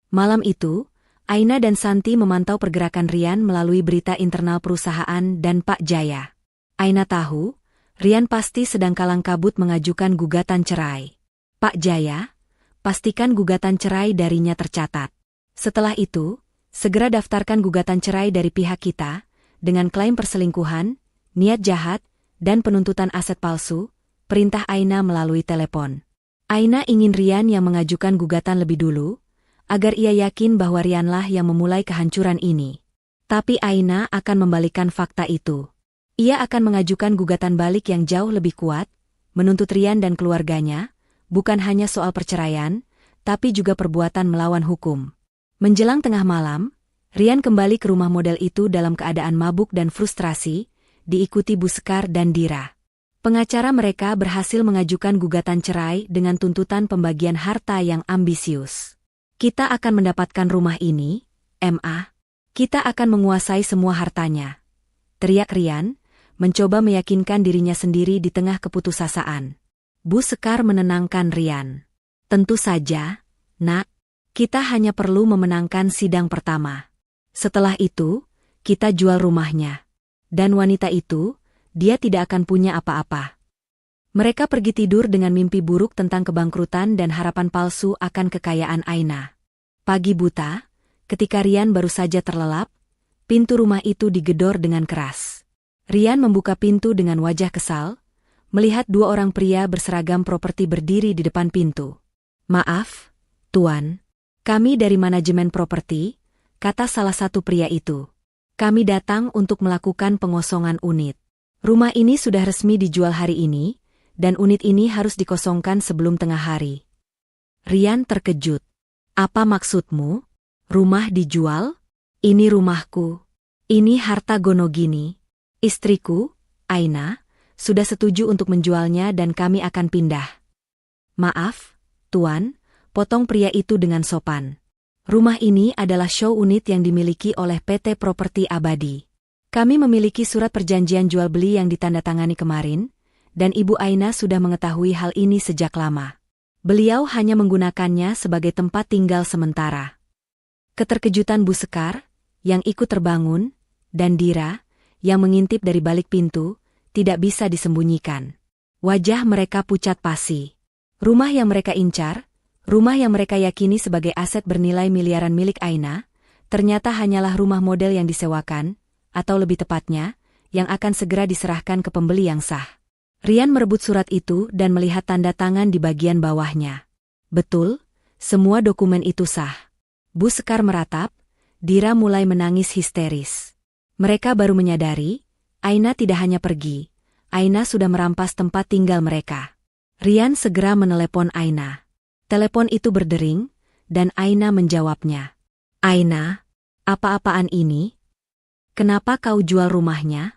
Malam itu, Aina dan Santi memantau pergerakan Rian melalui berita internal perusahaan dan Pak Jaya. Aina tahu, Rian pasti sedang kalang kabut mengajukan gugatan cerai. "Pak Jaya, pastikan gugatan cerai darinya tercatat. Setelah itu, segera daftarkan gugatan cerai dari pihak kita, dengan klaim perselingkuhan, niat jahat, dan penuntutan aset palsu," perintah Aina melalui telepon. Aina ingin Rian yang mengajukan gugatan lebih dulu, agar ia yakin bahwa Rianlah yang memulai kehancuran ini. Tapi Aina akan membalikkan fakta itu. Ia akan mengajukan gugatan balik yang jauh lebih kuat, menuntut Rian dan keluarganya, bukan hanya soal perceraian, tapi juga perbuatan melawan hukum. Menjelang tengah malam, Rian kembali ke rumah model itu dalam keadaan mabuk dan frustrasi, diikuti Bu Sekar dan Dira. Pengacara mereka berhasil mengajukan gugatan cerai dengan tuntutan pembagian harta yang ambisius. "Kita akan mendapatkan rumah ini, Ma. Kita akan menguasai semua hartanya," teriak Rian, mencoba meyakinkan dirinya sendiri di tengah keputusasaan. Bu Sekar menenangkan Rian. "Tentu saja, Nak. Kita hanya perlu memenangkan sidang pertama. Setelah itu, kita jual rumahnya. Dan wanita itu, dia tidak akan punya apa-apa." Mereka pergi tidur dengan mimpi buruk tentang kebangkrutan dan harapan palsu akan kekayaan Aina. Pagi buta, ketika Rian baru saja terlelap, pintu rumah itu digedor dengan keras. Rian membuka pintu dengan wajah kesal, melihat dua orang pria berseragam properti berdiri di depan pintu. "Maaf, Tuan. Kami dari manajemen properti," kata salah satu pria itu. "Kami datang untuk melakukan pengosongan unit." Rumah ini sudah resmi dijual hari ini, dan unit ini harus dikosongkan sebelum tengah hari. Rian terkejut. Apa maksudmu? Rumah dijual? Ini rumahku. Ini harta Gonogini. Istriku, Aina, sudah setuju untuk menjualnya dan kami akan pindah. Maaf, Tuan, potong pria itu dengan sopan. Rumah ini adalah show unit yang dimiliki oleh PT Properti Abadi. Kami memiliki surat perjanjian jual beli yang ditandatangani kemarin, dan Ibu Aina sudah mengetahui hal ini sejak lama. Beliau hanya menggunakannya sebagai tempat tinggal sementara. Keterkejutan Bu Sekar, yang ikut terbangun, dan Dira, yang mengintip dari balik pintu, tidak bisa disembunyikan. Wajah mereka pucat pasi. Rumah yang mereka incar, rumah yang mereka yakini sebagai aset bernilai miliaran milik Aina, ternyata hanyalah rumah model yang disewakan, atau lebih tepatnya, yang akan segera diserahkan ke pembeli yang sah. Rian merebut surat itu dan melihat tanda tangan di bagian bawahnya. Betul, semua dokumen itu sah. Bu Sekar meratap, Dira mulai menangis histeris. Mereka baru menyadari, Aina tidak hanya pergi, Aina sudah merampas tempat tinggal mereka. Rian segera menelepon Aina. Telepon itu berdering, dan Aina menjawabnya. Aina, apa-apaan ini? Kenapa kau jual rumahnya?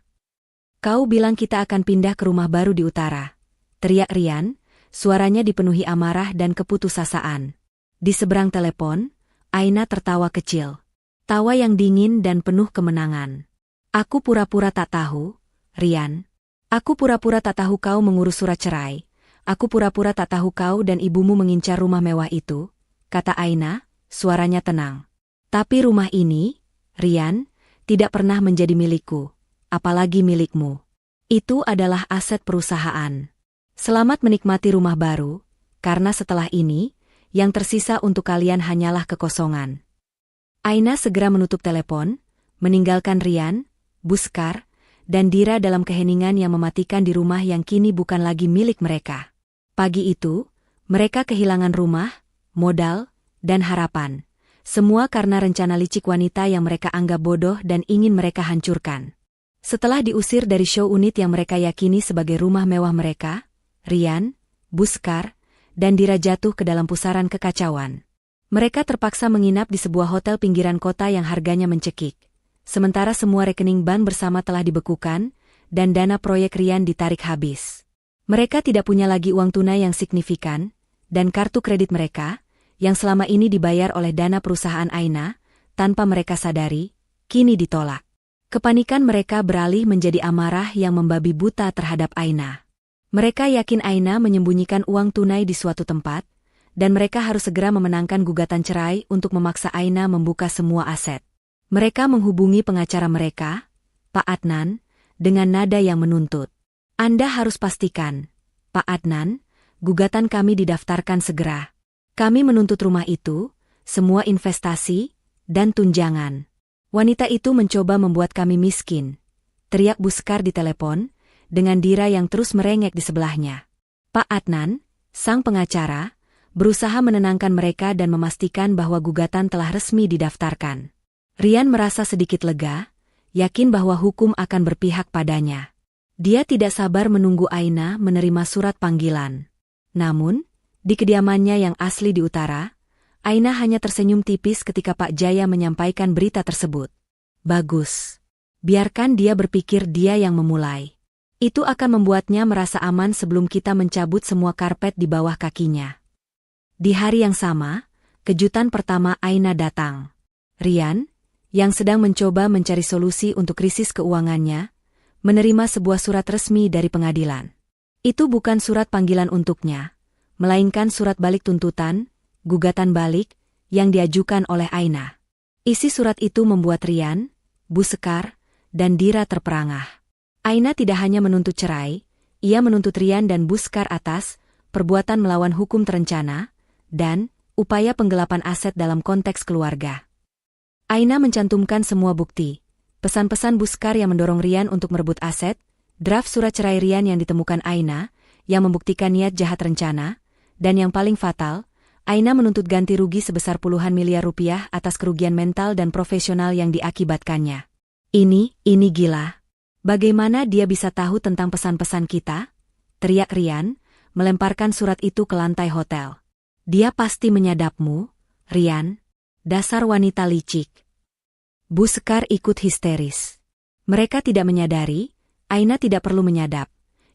Kau bilang kita akan pindah ke rumah baru di utara. Teriak Rian, suaranya dipenuhi amarah dan keputusasaan. Di seberang telepon, Aina tertawa kecil. Tawa yang dingin dan penuh kemenangan. Aku pura-pura tak tahu, Rian. Aku pura-pura tak tahu kau mengurus surat cerai. Aku pura-pura tak tahu kau dan ibumu mengincar rumah mewah itu, kata Aina, suaranya tenang. Tapi rumah ini, Rian, tidak pernah menjadi milikku, apalagi milikmu. Itu adalah aset perusahaan. Selamat menikmati rumah baru, karena setelah ini, yang tersisa untuk kalian hanyalah kekosongan. Aina segera menutup telepon, meninggalkan Rian, Bu Sekar, dan Dira dalam keheningan yang mematikan di rumah yang kini bukan lagi milik mereka. Pagi itu, mereka kehilangan rumah, modal, dan harapan. Semua karena rencana licik wanita yang mereka anggap bodoh dan ingin mereka hancurkan. Setelah diusir dari show unit yang mereka yakini sebagai rumah mewah mereka, Rian, Bu Sekar, dan Dira jatuh ke dalam pusaran kekacauan. Mereka terpaksa menginap di sebuah hotel pinggiran kota yang harganya mencekik. Sementara semua rekening bank bersama telah dibekukan, dan dana proyek Rian ditarik habis. Mereka tidak punya lagi uang tunai yang signifikan, dan kartu kredit mereka, yang selama ini dibayar oleh dana perusahaan Aina, tanpa mereka sadari, kini ditolak. Kepanikan mereka beralih menjadi amarah yang membabi buta terhadap Aina. Mereka yakin Aina menyembunyikan uang tunai di suatu tempat, dan mereka harus segera memenangkan gugatan cerai untuk memaksa Aina membuka semua aset. Mereka menghubungi pengacara mereka, Pak Adnan, dengan nada yang menuntut. Anda harus pastikan, Pak Adnan, gugatan kami didaftarkan segera. Kami menuntut rumah itu, semua investasi, dan tunjangan. Wanita itu mencoba membuat kami miskin, teriak Bu Sekar di telepon, dengan Dira yang terus merengek di sebelahnya. Pak Adnan, sang pengacara, berusaha menenangkan mereka dan memastikan bahwa gugatan telah resmi didaftarkan. Rian merasa sedikit lega, yakin bahwa hukum akan berpihak padanya. Dia tidak sabar menunggu Aina menerima surat panggilan. Namun, di kediamannya yang asli di utara, Aina hanya tersenyum tipis ketika Pak Jaya menyampaikan berita tersebut. Bagus. Biarkan dia berpikir dia yang memulai. Itu akan membuatnya merasa aman sebelum kita mencabut semua karpet di bawah kakinya. Di hari yang sama, kejutan pertama Aina datang. Rian, yang sedang mencoba mencari solusi untuk krisis keuangannya, menerima sebuah surat resmi dari pengadilan. Itu bukan surat panggilan untuknya, melainkan surat balik tuntutan, gugatan balik, yang diajukan oleh Aina. Isi surat itu membuat Rian, Bu Sekar, dan Dira terperangah. Aina tidak hanya menuntut cerai, ia menuntut Rian dan Bu Sekar atas perbuatan melawan hukum terencana, dan upaya penggelapan aset dalam konteks keluarga. Aina mencantumkan semua bukti. Pesan-pesan Bu Sekar yang mendorong Rian untuk merebut aset, draft surat cerai Rian yang ditemukan Aina, yang membuktikan niat jahat rencana, dan yang paling fatal, Aina menuntut ganti rugi sebesar puluhan miliar rupiah atas kerugian mental dan profesional yang diakibatkannya. Ini gila. Bagaimana dia bisa tahu tentang pesan-pesan kita? Teriak Rian, melemparkan surat itu ke lantai hotel. Dia pasti menyadapmu, Rian. Dasar wanita licik. Bu Sekar ikut histeris. Mereka tidak menyadari, Aina tidak perlu menyadap.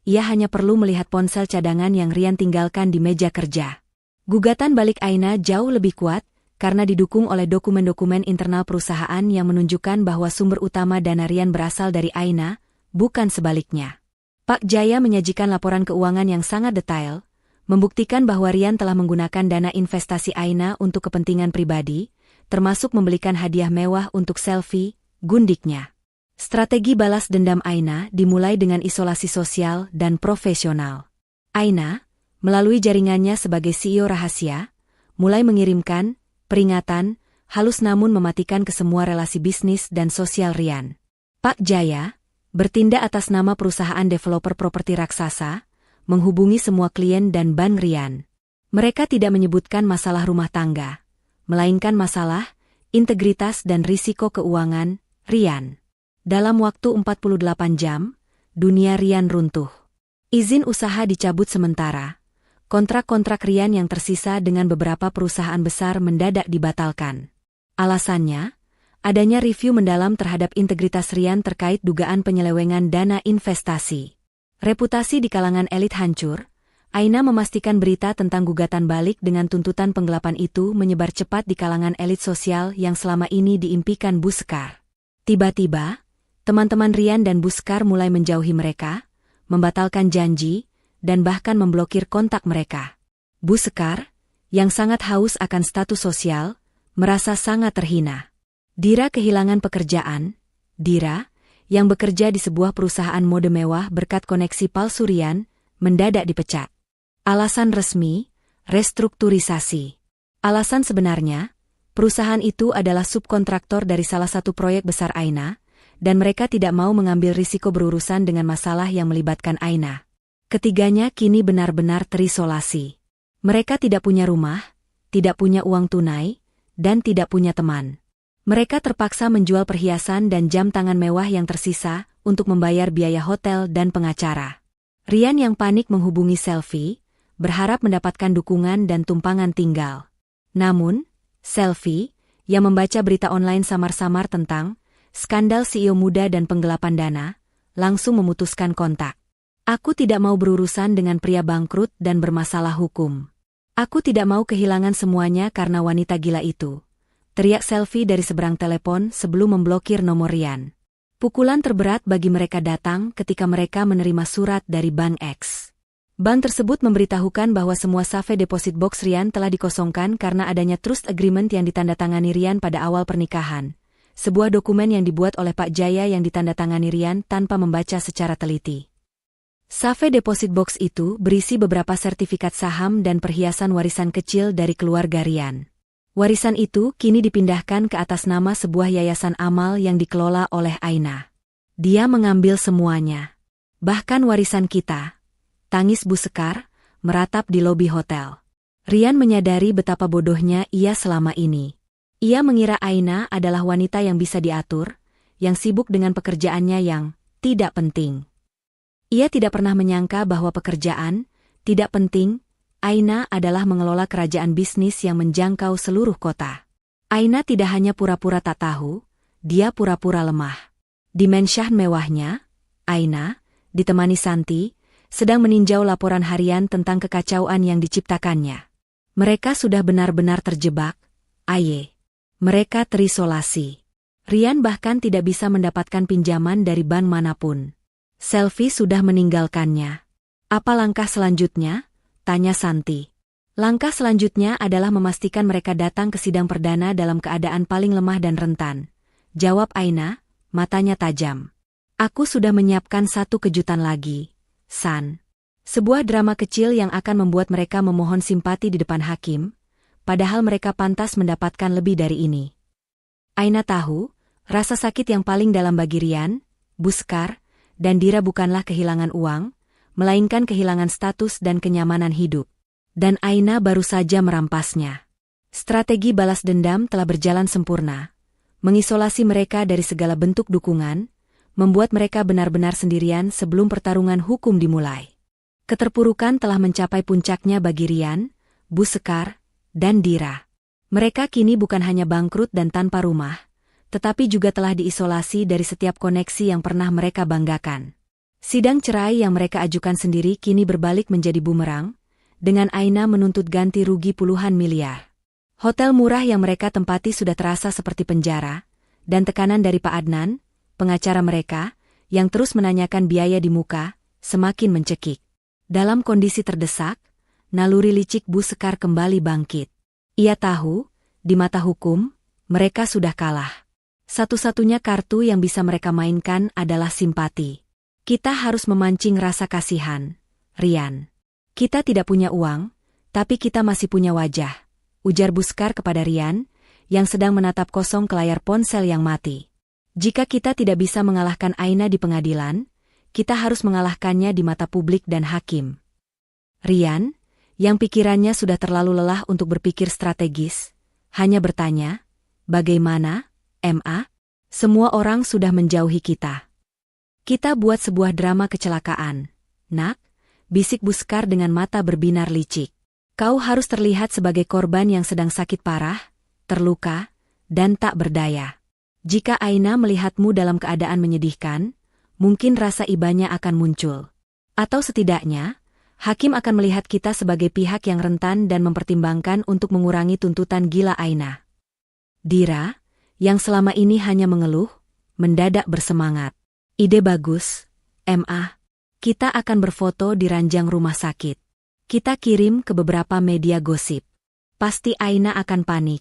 Ia hanya perlu melihat ponsel cadangan yang Rian tinggalkan di meja kerja. Gugatan balik Aina jauh lebih kuat, karena didukung oleh dokumen-dokumen internal perusahaan yang menunjukkan bahwa sumber utama dana Rian berasal dari Aina, bukan sebaliknya. Pak Jaya menyajikan laporan keuangan yang sangat detail, membuktikan bahwa Rian telah menggunakan dana investasi Aina untuk kepentingan pribadi, termasuk membelikan hadiah mewah untuk Selvi, gundiknya. Strategi balas dendam Aina dimulai dengan isolasi sosial dan profesional. Aina, melalui jaringannya sebagai CEO rahasia, mulai mengirimkan peringatan, halus namun mematikan ke semua relasi bisnis dan sosial Rian. Pak Jaya bertindak atas nama perusahaan developer properti raksasa, menghubungi semua klien dan bank Rian. Mereka tidak menyebutkan masalah rumah tangga, melainkan masalah, integritas dan risiko keuangan, Rian. Dalam waktu 48 jam, dunia Rian runtuh. Izin usaha dicabut sementara. Kontrak-kontrak Rian yang tersisa dengan beberapa perusahaan besar mendadak dibatalkan. Alasannya, adanya review mendalam terhadap integritas Rian terkait dugaan penyelewengan dana investasi. Reputasi di kalangan elit hancur. Aina memastikan berita tentang gugatan balik dengan tuntutan penggelapan itu menyebar cepat di kalangan elit sosial yang selama ini diimpikan Bu Sekar. Tiba-tiba, teman-teman Rian dan Bu Sekar mulai menjauhi mereka, membatalkan janji, dan bahkan memblokir kontak mereka. Bu Sekar, yang sangat haus akan status sosial, merasa sangat terhina. Dira kehilangan pekerjaan. Dira, yang bekerja di sebuah perusahaan mode mewah berkat koneksi palsu Rian, mendadak dipecat. Alasan resmi, restrukturisasi. Alasan sebenarnya, perusahaan itu adalah subkontraktor dari salah satu proyek besar Aina, dan mereka tidak mau mengambil risiko berurusan dengan masalah yang melibatkan Aina. Ketiganya kini benar-benar terisolasi. Mereka tidak punya rumah, tidak punya uang tunai, dan tidak punya teman. Mereka terpaksa menjual perhiasan dan jam tangan mewah yang tersisa untuk membayar biaya hotel dan pengacara. Rian yang panik menghubungi Selvi, berharap mendapatkan dukungan dan tumpangan tinggal. Namun, Selvi, yang membaca berita online samar-samar tentang skandal CEO muda dan penggelapan dana, langsung memutuskan kontak. Aku tidak mau berurusan dengan pria bangkrut dan bermasalah hukum. Aku tidak mau kehilangan semuanya karena wanita gila itu. Teriak Selvi dari seberang telepon sebelum memblokir nomor Rian. Pukulan terberat bagi mereka datang ketika mereka menerima surat dari Bank X. Bank tersebut memberitahukan bahwa semua save deposit box Rian telah dikosongkan karena adanya trust agreement yang ditandatangani Rian pada awal pernikahan. Sebuah dokumen yang dibuat oleh Pak Jaya yang ditandatangani Rian tanpa membaca secara teliti. Save deposit box itu berisi beberapa sertifikat saham dan perhiasan warisan kecil dari keluarga Rian. Warisan itu kini dipindahkan ke atas nama sebuah yayasan amal yang dikelola oleh Aina. Dia mengambil semuanya. Bahkan warisan kita. Tangis Bu Sekar, meratap di lobi hotel. Rian menyadari betapa bodohnya ia selama ini. Ia mengira Aina adalah wanita yang bisa diatur, yang sibuk dengan pekerjaannya yang tidak penting. Ia tidak pernah menyangka bahwa pekerjaan tidak penting Aina adalah mengelola kerajaan bisnis yang menjangkau seluruh kota. Aina tidak hanya pura-pura tak tahu, dia pura-pura lemah. Di mansion mewahnya, Aina, ditemani Santi, sedang meninjau laporan harian tentang kekacauan yang diciptakannya. Mereka sudah benar-benar terjebak, aye. Mereka terisolasi. Rian bahkan tidak bisa mendapatkan pinjaman dari bank manapun. Selvi sudah meninggalkannya. Apa langkah selanjutnya? Tanya Santi. Langkah selanjutnya adalah memastikan mereka datang ke sidang perdana dalam keadaan paling lemah dan rentan. Jawab Aina, matanya tajam. Aku sudah menyiapkan satu kejutan lagi, San. Sebuah drama kecil yang akan membuat mereka memohon simpati di depan hakim, padahal mereka pantas mendapatkan lebih dari ini. Aina tahu, rasa sakit yang paling dalam bagi Rian, Bu Sekar, dan Dira bukanlah kehilangan uang, melainkan kehilangan status dan kenyamanan hidup. Dan Aina baru saja merampasnya. Strategi balas dendam telah berjalan sempurna, mengisolasi mereka dari segala bentuk dukungan, membuat mereka benar-benar sendirian sebelum pertarungan hukum dimulai. Keterpurukan telah mencapai puncaknya bagi Rian, Bu Sekar, dan Dira. Mereka kini bukan hanya bangkrut dan tanpa rumah, tetapi juga telah diisolasi dari setiap koneksi yang pernah mereka banggakan. Sidang cerai yang mereka ajukan sendiri kini berbalik menjadi bumerang, dengan Aina menuntut ganti rugi puluhan miliar. Hotel murah yang mereka tempati sudah terasa seperti penjara, dan tekanan dari Pak Adnan, pengacara mereka, yang terus menanyakan biaya di muka, semakin mencekik. Dalam kondisi terdesak, naluri licik Bu Sekar kembali bangkit. Ia tahu, di mata hukum, mereka sudah kalah. Satu-satunya kartu yang bisa mereka mainkan adalah simpati. Kita harus memancing rasa kasihan, Rian. Kita tidak punya uang, tapi kita masih punya wajah, ujar Bu Sekar kepada Rian, yang sedang menatap kosong ke layar ponsel yang mati. Jika kita tidak bisa mengalahkan Aina di pengadilan, kita harus mengalahkannya di mata publik dan hakim. Rian, yang pikirannya sudah terlalu lelah untuk berpikir strategis, hanya bertanya, bagaimana, Ma? Semua orang sudah menjauhi kita. Kita buat sebuah drama kecelakaan, Nak, bisik Bu Sekar dengan mata berbinar licik. Kau harus terlihat sebagai korban yang sedang sakit parah, terluka, dan tak berdaya. Jika Aina melihatmu dalam keadaan menyedihkan, mungkin rasa ibanya akan muncul. Atau setidaknya, hakim akan melihat kita sebagai pihak yang rentan dan mempertimbangkan untuk mengurangi tuntutan gila Aina. Dira, yang selama ini hanya mengeluh, mendadak bersemangat. Ide bagus, Ma. Kita akan berfoto di ranjang rumah sakit. Kita kirim ke beberapa media gosip. Pasti Aina akan panik.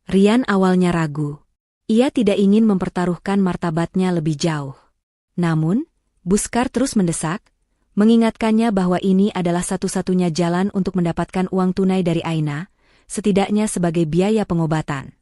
Rian awalnya ragu. Ia tidak ingin mempertaruhkan martabatnya lebih jauh. Namun, Bu Sekar terus mendesak, mengingatkannya bahwa ini adalah satu-satunya jalan untuk mendapatkan uang tunai dari Aina, setidaknya sebagai biaya pengobatan.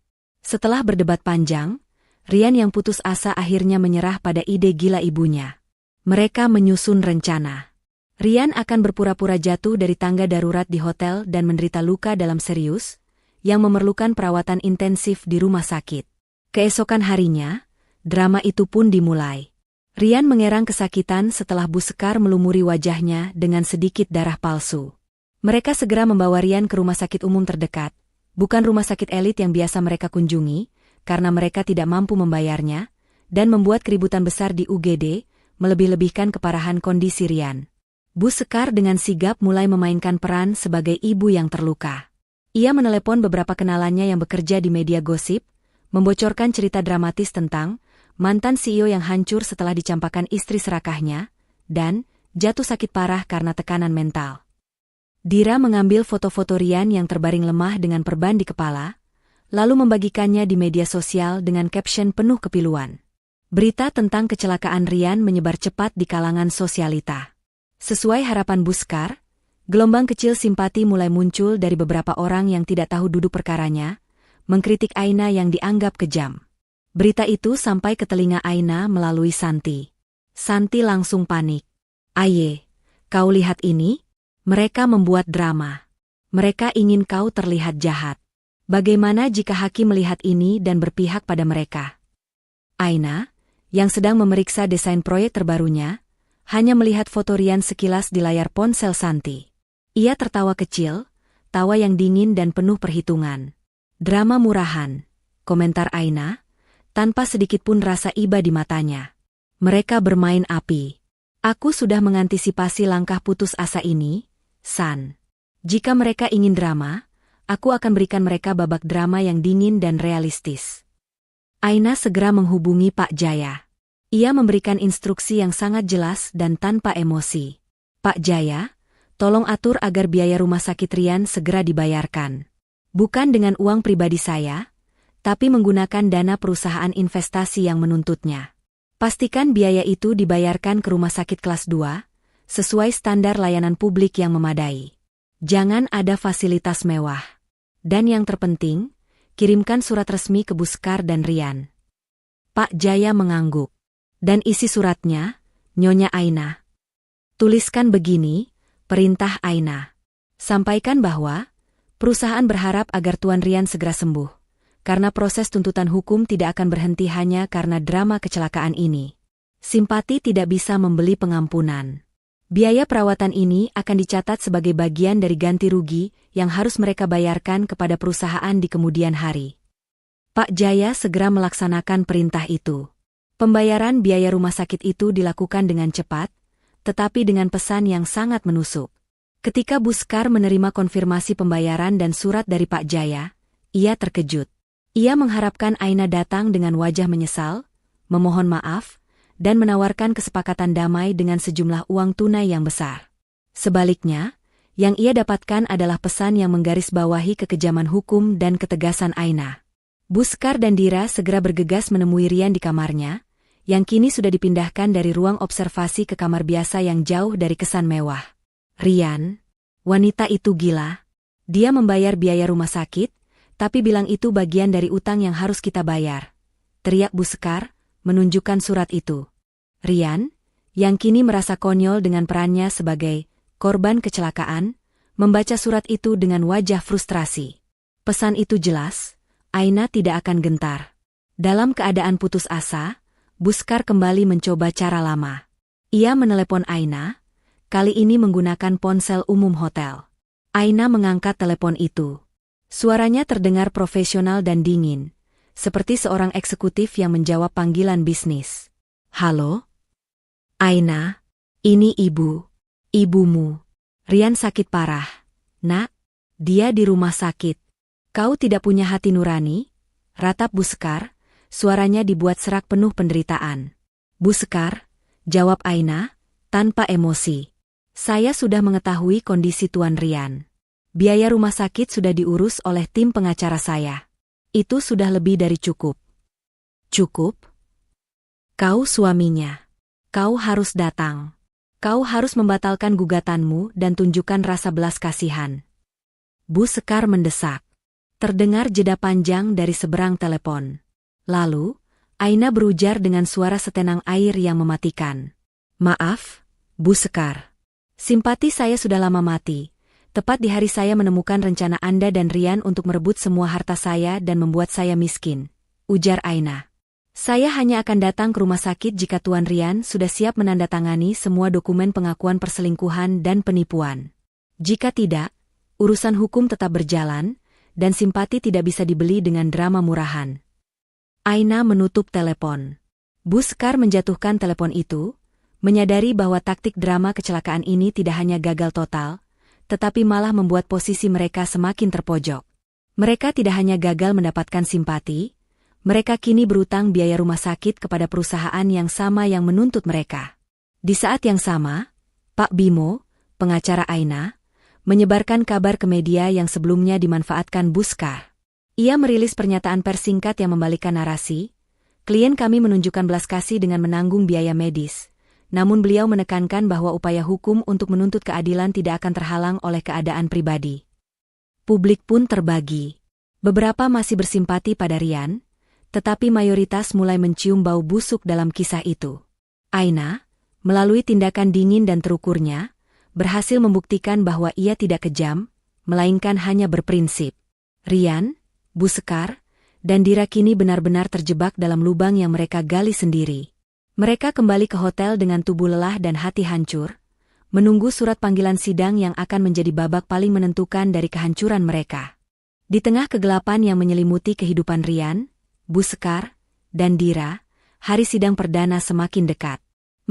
Setelah berdebat panjang, Rian yang putus asa akhirnya menyerah pada ide gila ibunya. Mereka menyusun rencana. Rian akan berpura-pura jatuh dari tangga darurat di hotel dan menderita luka dalam serius, yang memerlukan perawatan intensif di rumah sakit. Keesokan harinya, drama itu pun dimulai. Rian mengerang kesakitan setelah Bu Sekar melumuri wajahnya dengan sedikit darah palsu. Mereka segera membawa Rian ke rumah sakit umum terdekat, bukan rumah sakit elit yang biasa mereka kunjungi, karena mereka tidak mampu membayarnya, dan membuat keributan besar di UGD, melebih-lebihkan keparahan kondisi Rian. Bu Sekar dengan sigap mulai memainkan peran sebagai ibu yang terluka. Ia menelepon beberapa kenalannya yang bekerja di media gosip, membocorkan cerita dramatis tentang mantan CEO yang hancur setelah dicampakkan istri serakahnya, dan jatuh sakit parah karena tekanan mental. Dira mengambil foto-foto Rian yang terbaring lemah dengan perban di kepala, lalu membagikannya di media sosial dengan caption penuh kepiluan. Berita tentang kecelakaan Rian menyebar cepat di kalangan sosialita. Sesuai harapan Bu Sekar, gelombang kecil simpati mulai muncul dari beberapa orang yang tidak tahu duduk perkaranya, mengkritik Aina yang dianggap kejam. Berita itu sampai ke telinga Aina melalui Santi. Santi langsung panik. Aye, kau lihat ini? Mereka membuat drama. Mereka ingin kau terlihat jahat. Bagaimana jika hakim melihat ini dan berpihak pada mereka? Aina, yang sedang memeriksa desain proyek terbarunya, hanya melihat foto Rian sekilas di layar ponsel Santi. Ia tertawa kecil, tawa yang dingin dan penuh perhitungan. Drama murahan, komentar Aina, tanpa sedikit pun rasa iba di matanya. Mereka bermain api. Aku sudah mengantisipasi langkah putus asa ini, San. Jika mereka ingin drama, aku akan berikan mereka babak drama yang dingin dan realistis. Aina segera menghubungi Pak Jaya. Ia memberikan instruksi yang sangat jelas dan tanpa emosi. Pak Jaya, tolong atur agar biaya rumah sakit Rian segera dibayarkan. Bukan dengan uang pribadi saya, tapi menggunakan dana perusahaan investasi yang menuntutnya. Pastikan biaya itu dibayarkan ke rumah sakit kelas 2, sesuai standar layanan publik yang memadai. Jangan ada fasilitas mewah. Dan yang terpenting, kirimkan surat resmi ke Bu Sekar dan Rian. Pak Jaya mengangguk. Dan isi suratnya, Nyonya Aina. Tuliskan begini, perintah Aina. Sampaikan bahwa perusahaan berharap agar Tuan Rian segera sembuh. Karena proses tuntutan hukum tidak akan berhenti hanya karena drama kecelakaan ini. Simpati tidak bisa membeli pengampunan. Biaya perawatan ini akan dicatat sebagai bagian dari ganti rugi yang harus mereka bayarkan kepada perusahaan di kemudian hari. Pak Jaya segera melaksanakan perintah itu. Pembayaran biaya rumah sakit itu dilakukan dengan cepat, tetapi dengan pesan yang sangat menusuk. Ketika Buskar menerima konfirmasi pembayaran dan surat dari Pak Jaya, ia terkejut. Ia mengharapkan Aina datang dengan wajah menyesal, memohon maaf, dan menawarkan kesepakatan damai dengan sejumlah uang tunai yang besar. Sebaliknya, yang ia dapatkan adalah pesan yang menggarisbawahi kekejaman hukum dan ketegasan Aina. Buskar dan Dira segera bergegas menemui Rian di kamarnya, yang kini sudah dipindahkan dari ruang observasi ke kamar biasa yang jauh dari kesan mewah. Rian, wanita itu gila. Dia membayar biaya rumah sakit, tapi bilang itu bagian dari utang yang harus kita bayar. Teriak Buskar, menunjukkan surat itu. Rian, yang kini merasa konyol dengan perannya sebagai korban kecelakaan, membaca surat itu dengan wajah frustrasi. Pesan itu jelas, Aina tidak akan gentar. Dalam keadaan putus asa, Buskar kembali mencoba cara lama. Ia menelepon Aina, kali ini menggunakan ponsel umum hotel. Aina mengangkat telepon itu. Suaranya terdengar profesional dan dingin, seperti seorang eksekutif yang menjawab panggilan bisnis. Halo? Aina, ini ibumu. Rian sakit parah. Nak, dia di rumah sakit. Kau tidak punya hati nurani? Ratap Buskar, suaranya dibuat serak penuh penderitaan. Buskar, jawab Aina, tanpa emosi. Saya sudah mengetahui kondisi Tuan Rian. Biaya rumah sakit sudah diurus oleh tim pengacara saya. Itu sudah lebih dari cukup. Cukup? Kau suaminya. Kau harus datang. Kau harus membatalkan gugatanmu dan tunjukkan rasa belas kasihan. Buskar mendesak. Terdengar jeda panjang dari seberang telepon. Lalu, Aina berujar dengan suara setenang air yang mematikan. Maaf, Buskar. Simpati saya sudah lama mati. Tepat di hari saya menemukan rencana Anda dan Rian untuk merebut semua harta saya dan membuat saya miskin, ujar Aina. Saya hanya akan datang ke rumah sakit jika Tuan Rian sudah siap menandatangani semua dokumen pengakuan perselingkuhan dan penipuan. Jika tidak, urusan hukum tetap berjalan, dan simpati tidak bisa dibeli dengan drama murahan. Aina menutup telepon. Buskar menjatuhkan telepon itu, menyadari bahwa taktik drama kecelakaan ini tidak hanya gagal total, tetapi malah membuat posisi mereka semakin terpojok. Mereka tidak hanya gagal mendapatkan simpati, mereka kini berutang biaya rumah sakit kepada perusahaan yang sama yang menuntut mereka. Di saat yang sama, Pak Bimo, pengacara Aina, menyebarkan kabar ke media yang sebelumnya dimanfaatkan Buskar. Ia merilis pernyataan pers singkat yang membalikkan narasi. Klien kami menunjukkan belas kasih dengan menanggung biaya medis. Namun beliau menekankan bahwa upaya hukum untuk menuntut keadilan tidak akan terhalang oleh keadaan pribadi. Publik pun terbagi. Beberapa masih bersimpati pada Rian, tetapi mayoritas mulai mencium bau busuk dalam kisah itu. Aina, melalui tindakan dingin dan terukurnya, berhasil membuktikan bahwa ia tidak kejam, melainkan hanya berprinsip. Rian, Buskar, dan Dira kini benar-benar terjebak dalam lubang yang mereka gali sendiri. Mereka kembali ke hotel dengan tubuh lelah dan hati hancur, menunggu surat panggilan sidang yang akan menjadi babak paling menentukan dari kehancuran mereka. Di tengah kegelapan yang menyelimuti kehidupan Rian, Buskar, dan Dira, hari sidang perdana semakin dekat.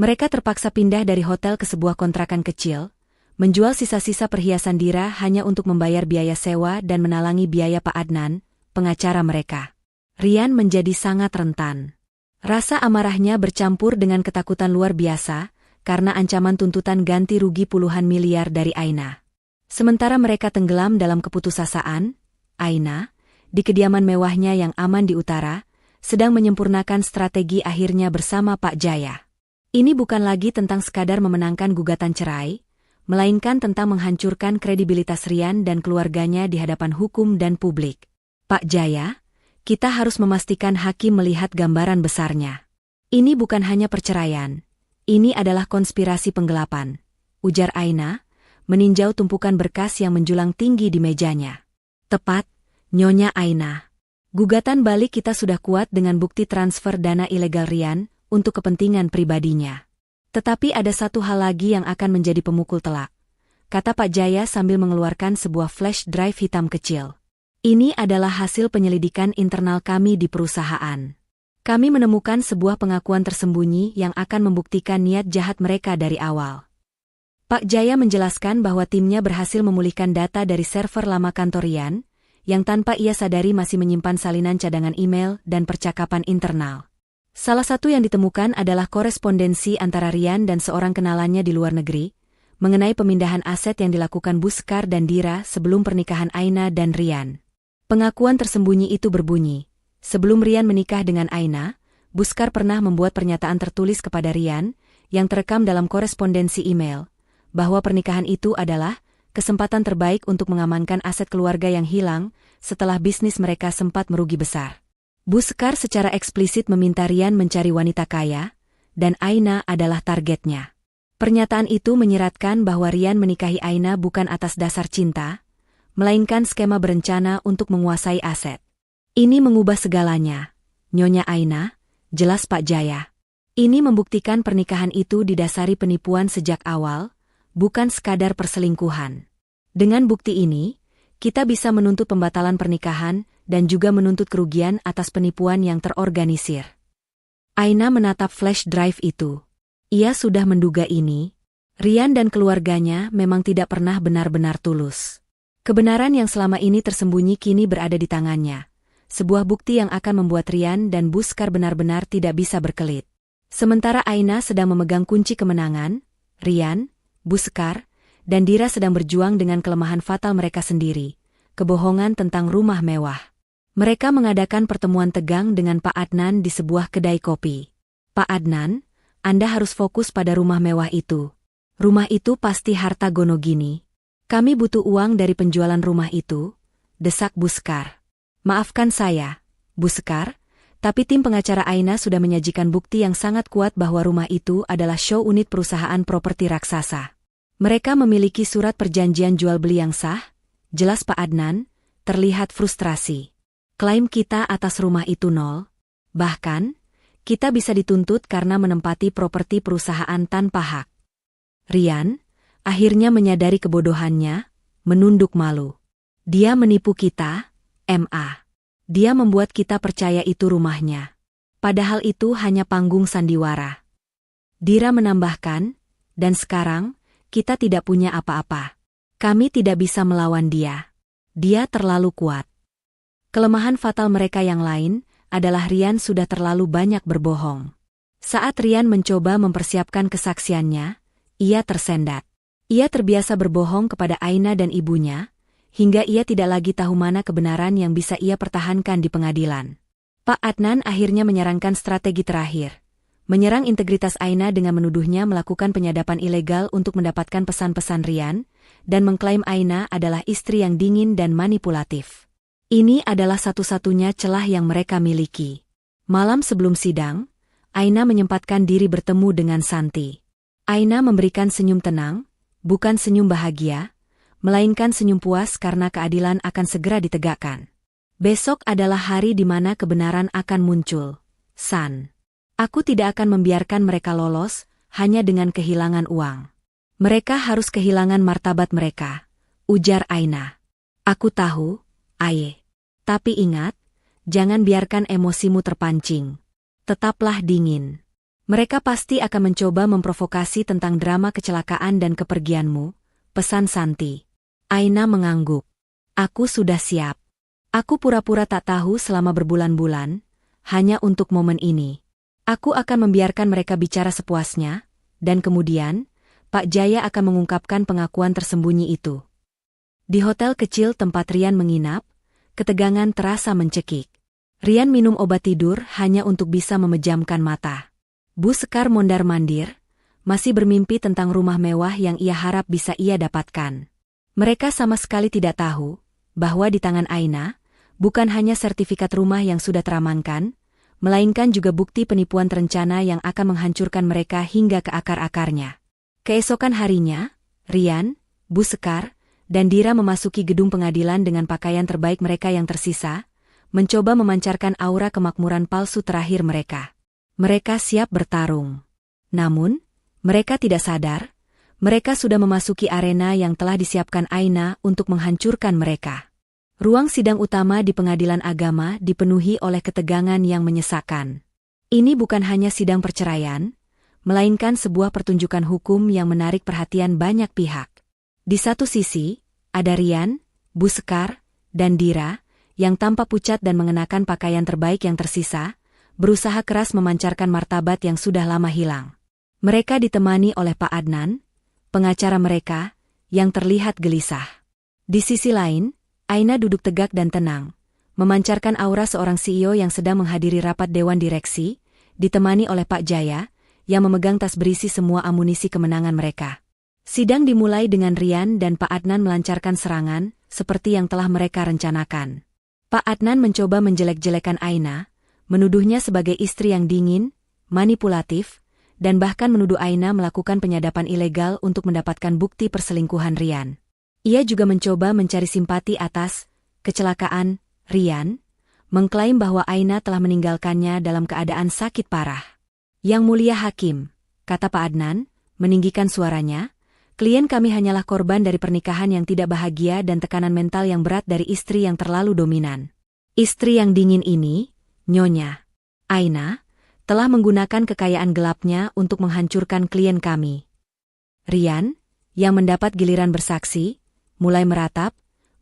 Mereka terpaksa pindah dari hotel ke sebuah kontrakan kecil, menjual sisa-sisa perhiasan Dira hanya untuk membayar biaya sewa dan menalangi biaya Pak Adnan, pengacara mereka. Rian menjadi sangat rentan. Rasa amarahnya bercampur dengan ketakutan luar biasa, karena ancaman tuntutan ganti rugi puluhan miliar dari Aina. Sementara mereka tenggelam dalam keputusasaan, Aina, di kediaman mewahnya yang aman di utara, sedang menyempurnakan strategi akhirnya bersama Pak Jaya. Ini bukan lagi tentang sekadar memenangkan gugatan cerai, melainkan tentang menghancurkan kredibilitas Rian dan keluarganya di hadapan hukum dan publik. Pak Jaya, kita harus memastikan hakim melihat gambaran besarnya. Ini bukan hanya perceraian, ini adalah konspirasi penggelapan, ujar Aina, meninjau tumpukan berkas yang menjulang tinggi di mejanya. Tepat, Nyonya Aina. Gugatan balik kita sudah kuat dengan bukti transfer dana ilegal Rian, untuk kepentingan pribadinya. Tetapi ada satu hal lagi yang akan menjadi pemukul telak, kata Pak Jaya sambil mengeluarkan sebuah flash drive hitam kecil. Ini adalah hasil penyelidikan internal kami di perusahaan. Kami menemukan sebuah pengakuan tersembunyi yang akan membuktikan niat jahat mereka dari awal. Pak Jaya menjelaskan bahwa timnya berhasil memulihkan data dari server lama kantor Rian, yang tanpa ia sadari masih menyimpan salinan cadangan email dan percakapan internal. Salah satu yang ditemukan adalah korespondensi antara Rian dan seorang kenalannya di luar negeri, mengenai pemindahan aset yang dilakukan Buskar dan Dira sebelum pernikahan Aina dan Rian. Pengakuan tersembunyi itu berbunyi, sebelum Rian menikah dengan Aina, Buskar pernah membuat pernyataan tertulis kepada Rian, yang terekam dalam korespondensi email, bahwa pernikahan itu adalah kesempatan terbaik untuk mengamankan aset keluarga yang hilang setelah bisnis mereka sempat merugi besar. Buskar secara eksplisit meminta Rian mencari wanita kaya, dan Aina adalah targetnya. Pernyataan itu menyiratkan bahwa Rian menikahi Aina bukan atas dasar cinta, melainkan skema berencana untuk menguasai aset. Ini mengubah segalanya, Nyonya Aina, jelas Pak Jaya. Ini membuktikan pernikahan itu didasari penipuan sejak awal, bukan sekadar perselingkuhan. Dengan bukti ini, kita bisa menuntut pembatalan pernikahan dan juga menuntut kerugian atas penipuan yang terorganisir. Aina menatap flash drive itu. Ia sudah menduga ini. Rian dan keluarganya memang tidak pernah benar-benar tulus. Kebenaran yang selama ini tersembunyi kini berada di tangannya. Sebuah bukti yang akan membuat Rian dan Buskar benar-benar tidak bisa berkelit. Sementara Aina sedang memegang kunci kemenangan, Rian, Buskar, dan Dira sedang berjuang dengan kelemahan fatal mereka sendiri, kebohongan tentang rumah mewah. Mereka mengadakan pertemuan tegang dengan Pak Adnan di sebuah kedai kopi. Pak Adnan, Anda harus fokus pada rumah mewah itu. Rumah itu pasti harta gono gini. Kami butuh uang dari penjualan rumah itu, desak Buskar. Maafkan saya, Buskar, tapi tim pengacara Aina sudah menyajikan bukti yang sangat kuat bahwa rumah itu adalah show unit perusahaan properti raksasa. Mereka memiliki surat perjanjian jual beli yang sah, jelas Pak Adnan, terlihat frustrasi. Klaim kita atas rumah itu nol. Bahkan, kita bisa dituntut karena menempati properti perusahaan tanpa hak. Rian, akhirnya menyadari kebodohannya, menunduk malu. Dia menipu kita, MA. Dia membuat kita percaya itu rumahnya. Padahal itu hanya panggung sandiwara. Dira menambahkan, dan sekarang, kita tidak punya apa-apa. Kami tidak bisa melawan dia. Dia terlalu kuat. Kelemahan fatal mereka yang lain adalah Rian sudah terlalu banyak berbohong. Saat Rian mencoba mempersiapkan kesaksiannya, ia tersendat. Ia terbiasa berbohong kepada Aina dan ibunya, hingga ia tidak lagi tahu mana kebenaran yang bisa ia pertahankan di pengadilan. Pak Adnan akhirnya menyarankan strategi terakhir. Menyerang integritas Aina dengan menuduhnya melakukan penyadapan ilegal untuk mendapatkan pesan-pesan Rian, dan mengklaim Aina adalah istri yang dingin dan manipulatif. Ini adalah satu-satunya celah yang mereka miliki. Malam sebelum sidang, Aina menyempatkan diri bertemu dengan Santi. Aina memberikan senyum tenang, bukan senyum bahagia, melainkan senyum puas karena keadilan akan segera ditegakkan. Besok adalah hari di mana kebenaran akan muncul. San. Aku tidak akan membiarkan mereka lolos, hanya dengan kehilangan uang. Mereka harus kehilangan martabat mereka, ujar Aina. Aku tahu, Aye. Tapi ingat, jangan biarkan emosimu terpancing. Tetaplah dingin. Mereka pasti akan mencoba memprovokasi tentang drama kecelakaan dan kepergianmu, pesan Santi. Aina mengangguk. Aku sudah siap. Aku pura-pura tak tahu selama berbulan-bulan, hanya untuk momen ini. Aku akan membiarkan mereka bicara sepuasnya, dan kemudian, Pak Jaya akan mengungkapkan pengakuan tersembunyi itu. Di hotel kecil tempat Rian menginap, ketegangan terasa mencekik. Rian minum obat tidur hanya untuk bisa memejamkan mata. Buskar mondar-mandir, masih bermimpi tentang rumah mewah yang ia harap bisa ia dapatkan. Mereka sama sekali tidak tahu bahwa di tangan Aina, bukan hanya sertifikat rumah yang sudah teramankan, melainkan juga bukti penipuan terencana yang akan menghancurkan mereka hingga ke akar-akarnya. Keesokan harinya, Rian, Buskar, dan Dira memasuki gedung pengadilan dengan pakaian terbaik mereka yang tersisa, mencoba memancarkan aura kemakmuran palsu terakhir mereka. Mereka siap bertarung. Namun, mereka tidak sadar, mereka sudah memasuki arena yang telah disiapkan Aina untuk menghancurkan mereka. Ruang sidang utama di pengadilan agama dipenuhi oleh ketegangan yang menyesakkan. Ini bukan hanya sidang perceraian, melainkan sebuah pertunjukan hukum yang menarik perhatian banyak pihak. Di satu sisi, ada Rian, Bu Sekar, dan Dira, yang tampak pucat dan mengenakan pakaian terbaik yang tersisa, berusaha keras memancarkan martabat yang sudah lama hilang. Mereka ditemani oleh Pak Adnan, pengacara mereka, yang terlihat gelisah. Di sisi lain, Aina duduk tegak dan tenang, memancarkan aura seorang CEO yang sedang menghadiri rapat Dewan Direksi, ditemani oleh Pak Jaya, yang memegang tas berisi semua amunisi kemenangan mereka. Sidang dimulai dengan Rian dan Pak Adnan melancarkan serangan, seperti yang telah mereka rencanakan. Pak Adnan mencoba menjelek-jelekan Aina, menuduhnya sebagai istri yang dingin, manipulatif, dan bahkan menuduh Aina melakukan penyadapan ilegal untuk mendapatkan bukti perselingkuhan Rian. Ia juga mencoba mencari simpati atas kecelakaan Rian, mengklaim bahwa Aina telah meninggalkannya dalam keadaan sakit parah. Yang Mulia Hakim, kata Pak Adnan, meninggikan suaranya, klien kami hanyalah korban dari pernikahan yang tidak bahagia dan tekanan mental yang berat dari istri yang terlalu dominan. Istri yang dingin ini, Nyonya Aina, telah menggunakan kekayaan gelapnya untuk menghancurkan klien kami. Rian, yang mendapat giliran bersaksi, mulai meratap,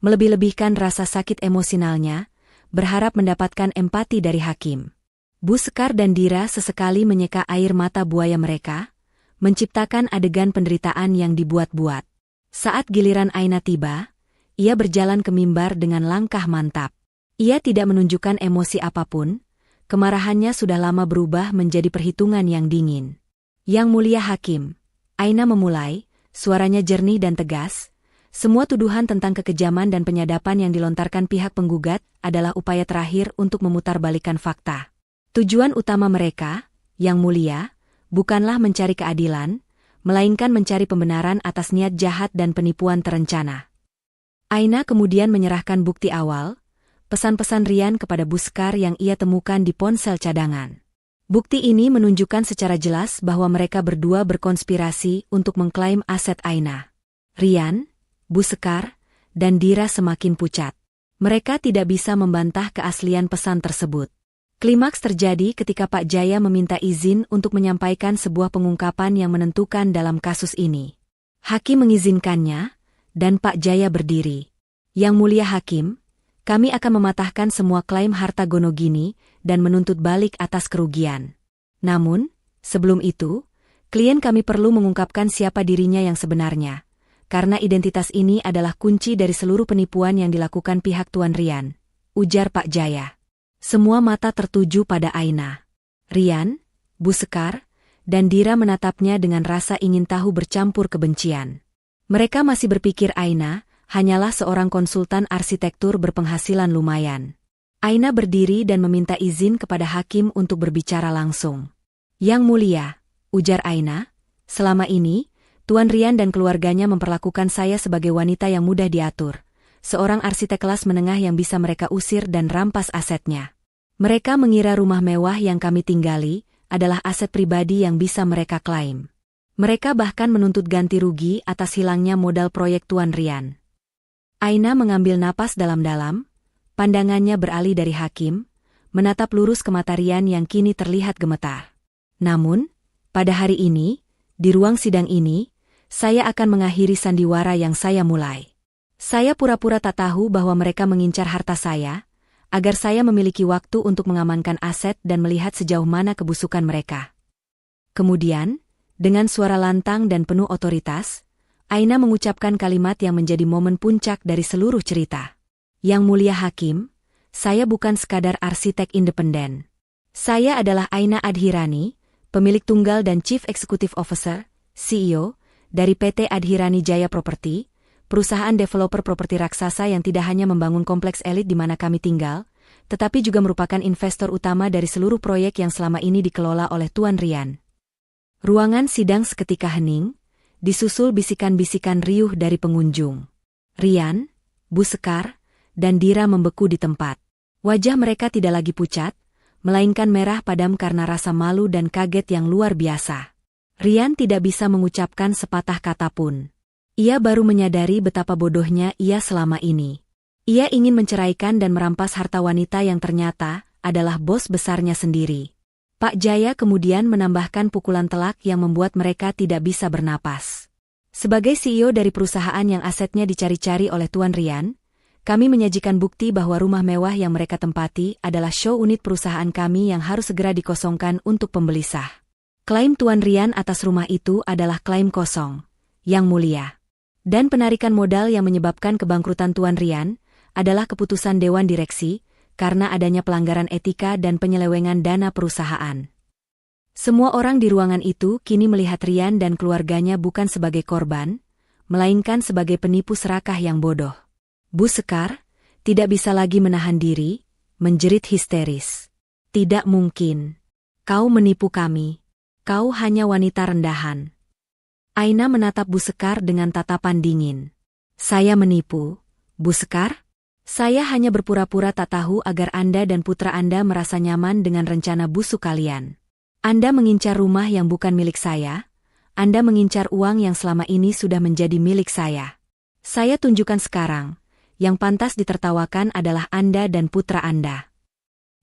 melebih-lebihkan rasa sakit emosionalnya, berharap mendapatkan empati dari hakim. Bu Sekar dan Dira sesekali menyeka air mata buaya mereka, menciptakan adegan penderitaan yang dibuat-buat. Saat giliran Aina tiba, ia berjalan ke mimbar dengan langkah mantap. Ia tidak menunjukkan emosi apapun, kemarahannya sudah lama berubah menjadi perhitungan yang dingin. Yang Mulia Hakim, Aina memulai, suaranya jernih dan tegas. Semua tuduhan tentang kekejaman dan penyadapan yang dilontarkan pihak penggugat adalah upaya terakhir untuk memutarbalikkan fakta. Tujuan utama mereka, Yang Mulia, bukanlah mencari keadilan, melainkan mencari pembenaran atas niat jahat dan penipuan terencana. Aina kemudian menyerahkan bukti awal, pesan-pesan Rian kepada Bu Sekar yang ia temukan di ponsel cadangan. Bukti ini menunjukkan secara jelas bahwa mereka berdua berkonspirasi untuk mengklaim aset Aina. Rian, Bu Sekar, dan Dira semakin pucat. Mereka tidak bisa membantah keaslian pesan tersebut. Klimaks terjadi ketika Pak Jaya meminta izin untuk menyampaikan sebuah pengungkapan yang menentukan dalam kasus ini. Hakim mengizinkannya, dan Pak Jaya berdiri. Yang Mulia Hakim, kami akan mematahkan semua klaim harta Gonogini dan menuntut balik atas kerugian. Namun, sebelum itu, klien kami perlu mengungkapkan siapa dirinya yang sebenarnya, karena identitas ini adalah kunci dari seluruh penipuan yang dilakukan pihak Tuan Rian, ujar Pak Jaya. Semua mata tertuju pada Aina. Rian, Bu Sekar, dan Dira menatapnya dengan rasa ingin tahu bercampur kebencian. Mereka masih berpikir Aina hanyalah seorang konsultan arsitektur berpenghasilan lumayan. Aina berdiri dan meminta izin kepada hakim untuk berbicara langsung. Yang Mulia, ujar Aina, selama ini, Tuan Rian dan keluarganya memperlakukan saya sebagai wanita yang mudah diatur. Seorang arsitek kelas menengah yang bisa mereka usir dan rampas asetnya. Mereka mengira rumah mewah yang kami tinggali adalah aset pribadi yang bisa mereka klaim. Mereka bahkan menuntut ganti rugi atas hilangnya modal proyek Tuan Rian. Aina mengambil napas dalam-dalam, pandangannya beralih dari hakim, menatap lurus ke mata Rian yang kini terlihat gemetar. Namun, pada hari ini, di ruang sidang ini, saya akan mengakhiri sandiwara yang saya mulai. Saya pura-pura tak tahu bahwa mereka mengincar harta saya, agar saya memiliki waktu untuk mengamankan aset dan melihat sejauh mana kebusukan mereka. Kemudian, dengan suara lantang dan penuh otoritas, Aina mengucapkan kalimat yang menjadi momen puncak dari seluruh cerita. Yang Mulia Hakim, saya bukan sekadar arsitek independen. Saya adalah Aina Adhirani, pemilik tunggal dan Chief Executive Officer, CEO, dari PT Adhirani Jaya Property, perusahaan developer properti raksasa yang tidak hanya membangun kompleks elit di mana kami tinggal, tetapi juga merupakan investor utama dari seluruh proyek yang selama ini dikelola oleh Tuan Rian. Ruangan sidang seketika hening, disusul bisikan-bisikan riuh dari pengunjung. Rian, Bu Sekar, dan Dira membeku di tempat. Wajah mereka tidak lagi pucat, melainkan merah padam karena rasa malu dan kaget yang luar biasa. Rian tidak bisa mengucapkan sepatah kata pun. Ia baru menyadari betapa bodohnya ia selama ini. Ia ingin menceraikan dan merampas harta wanita yang ternyata adalah bos besarnya sendiri. Pak Jaya kemudian menambahkan pukulan telak yang membuat mereka tidak bisa bernapas. Sebagai CEO dari perusahaan yang asetnya dicari-cari oleh Tuan Rian, kami menyajikan bukti bahwa rumah mewah yang mereka tempati adalah show unit perusahaan kami yang harus segera dikosongkan untuk pembeli sah. Klaim Tuan Rian atas rumah itu adalah klaim kosong, Yang Mulia. Dan penarikan modal yang menyebabkan kebangkrutan Tuan Rian adalah keputusan Dewan Direksi karena adanya pelanggaran etika dan penyelewengan dana perusahaan. Semua orang di ruangan itu kini melihat Rian dan keluarganya bukan sebagai korban, melainkan sebagai penipu serakah yang bodoh. Bu Sekar tidak bisa lagi menahan diri, menjerit histeris. Tidak mungkin. Kau menipu kami. Kau hanya wanita rendahan. Aina menatap Bu Sekar dengan tatapan dingin. Saya menipu, Bu Sekar? Saya hanya berpura-pura tak tahu agar Anda dan putra Anda merasa nyaman dengan rencana busuk kalian. Anda mengincar rumah yang bukan milik saya. Anda mengincar uang yang selama ini sudah menjadi milik saya. Saya tunjukkan sekarang. Yang pantas ditertawakan adalah Anda dan putra Anda.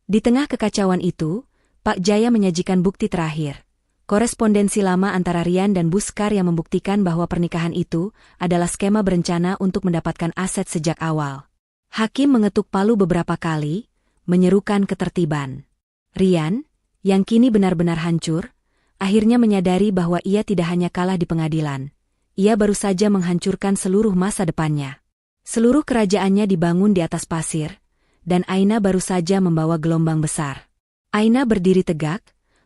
Di tengah kekacauan itu, Pak Jaya menyajikan bukti terakhir. Korespondensi lama antara Rian dan Bu Sekar yang membuktikan bahwa pernikahan itu adalah skema berencana untuk mendapatkan aset sejak awal. Hakim mengetuk palu beberapa kali, menyerukan ketertiban. Rian, yang kini benar-benar hancur, akhirnya menyadari bahwa ia tidak hanya kalah di pengadilan. Ia baru saja menghancurkan seluruh masa depannya. Seluruh kerajaannya dibangun di atas pasir, dan Aina baru saja membawa gelombang besar. Aina berdiri tegak,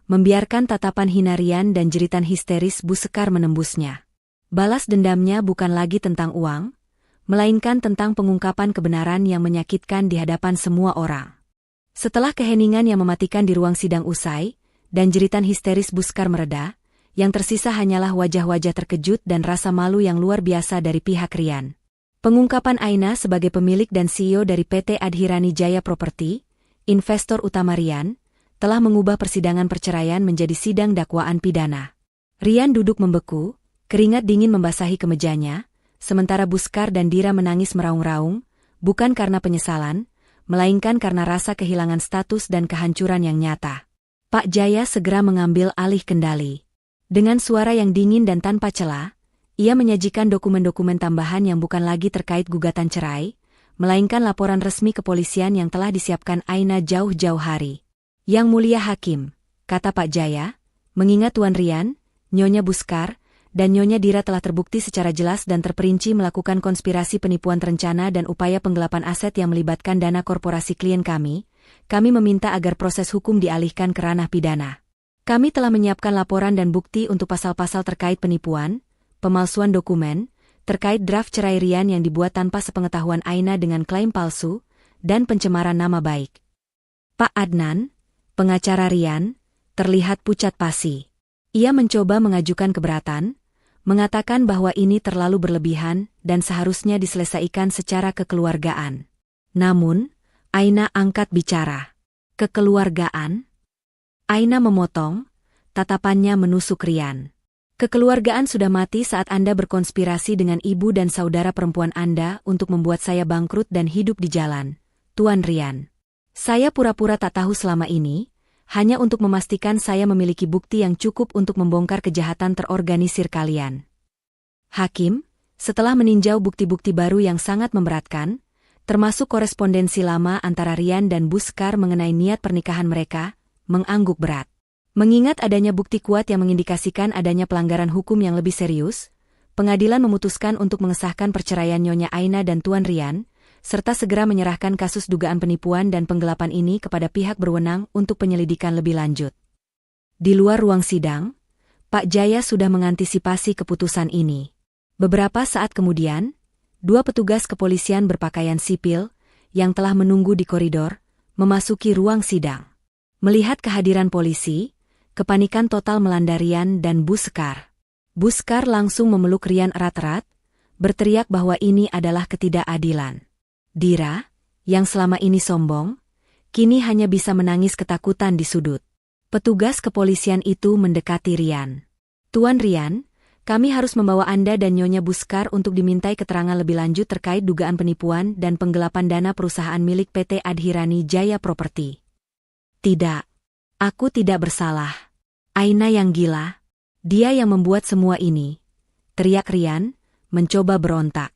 membiarkan tatapan hina Rian dan jeritan histeris Bu Sekar menembusnya. Balas dendamnya bukan lagi tentang uang, melainkan tentang pengungkapan kebenaran yang menyakitkan di hadapan semua orang. Setelah keheningan yang mematikan di ruang sidang usai, dan jeritan histeris Bu Sekar mereda, yang tersisa hanyalah wajah-wajah terkejut dan rasa malu yang luar biasa dari pihak Rian. Pengungkapan Aina sebagai pemilik dan CEO dari PT Adhirani Jaya Property, investor utama Rian, telah mengubah persidangan perceraian menjadi sidang dakwaan pidana. Rian duduk membeku, keringat dingin membasahi kemejanya, sementara Bu Sekar dan Dira menangis meraung-raung, bukan karena penyesalan, melainkan karena rasa kehilangan status dan kehancuran yang nyata. Pak Jaya segera mengambil alih kendali. Dengan suara yang dingin dan tanpa celah, ia menyajikan dokumen-dokumen tambahan yang bukan lagi terkait gugatan cerai, melainkan laporan resmi kepolisian yang telah disiapkan Aina jauh-jauh hari. Yang Mulia Hakim, kata Pak Jaya, mengingat Tuan Rian, Nyonya Bu Sekar, dan Nyonya Dira telah terbukti secara jelas dan terperinci melakukan konspirasi penipuan terencana dan upaya penggelapan aset yang melibatkan dana korporasi klien kami meminta agar proses hukum dialihkan ke ranah pidana. Kami telah menyiapkan laporan dan bukti untuk pasal-pasal terkait penipuan, pemalsuan dokumen, terkait draft cerai Rian yang dibuat tanpa sepengetahuan Aina dengan klaim palsu, dan pencemaran nama baik. Pak Adnan, pengacara Rian, terlihat pucat pasi. Ia mencoba mengajukan keberatan, mengatakan bahwa ini terlalu berlebihan dan seharusnya diselesaikan secara kekeluargaan. Namun, Aina angkat bicara. Kekeluargaan? Aina memotong, tatapannya menusuk Rian. Kekeluargaan sudah mati saat Anda berkonspirasi dengan ibu dan saudara perempuan Anda untuk membuat saya bangkrut dan hidup di jalan, Tuan Rian. Saya pura-pura tak tahu selama ini, hanya untuk memastikan saya memiliki bukti yang cukup untuk membongkar kejahatan terorganisir kalian. Hakim, setelah meninjau bukti-bukti baru yang sangat memberatkan, termasuk korespondensi lama antara Rian dan Bu Sekar mengenai niat pernikahan mereka, mengangguk berat. Mengingat adanya bukti kuat yang mengindikasikan adanya pelanggaran hukum yang lebih serius, pengadilan memutuskan untuk mengesahkan perceraian Nyonya Aina dan Tuan Rian, serta segera menyerahkan kasus dugaan penipuan dan penggelapan ini kepada pihak berwenang untuk penyelidikan lebih lanjut. Di luar ruang sidang, Pak Jaya sudah mengantisipasi keputusan ini. Beberapa saat kemudian, dua petugas kepolisian berpakaian sipil, yang telah menunggu di koridor, memasuki ruang sidang. Melihat kehadiran polisi, kepanikan total melanda Rian dan Bu Sekar. Bu Sekar langsung memeluk Rian erat-erat, berteriak bahwa ini adalah ketidakadilan. Dira, yang selama ini sombong, kini hanya bisa menangis ketakutan di sudut. Petugas kepolisian itu mendekati Rian. "Tuan Rian, kami harus membawa Anda dan Nyonya Buskar untuk dimintai keterangan lebih lanjut terkait dugaan penipuan dan penggelapan dana perusahaan milik PT Adhirani Jaya Property." "Tidak. Aku tidak bersalah. Aina yang gila. Dia yang membuat semua ini," teriak Rian, mencoba berontak.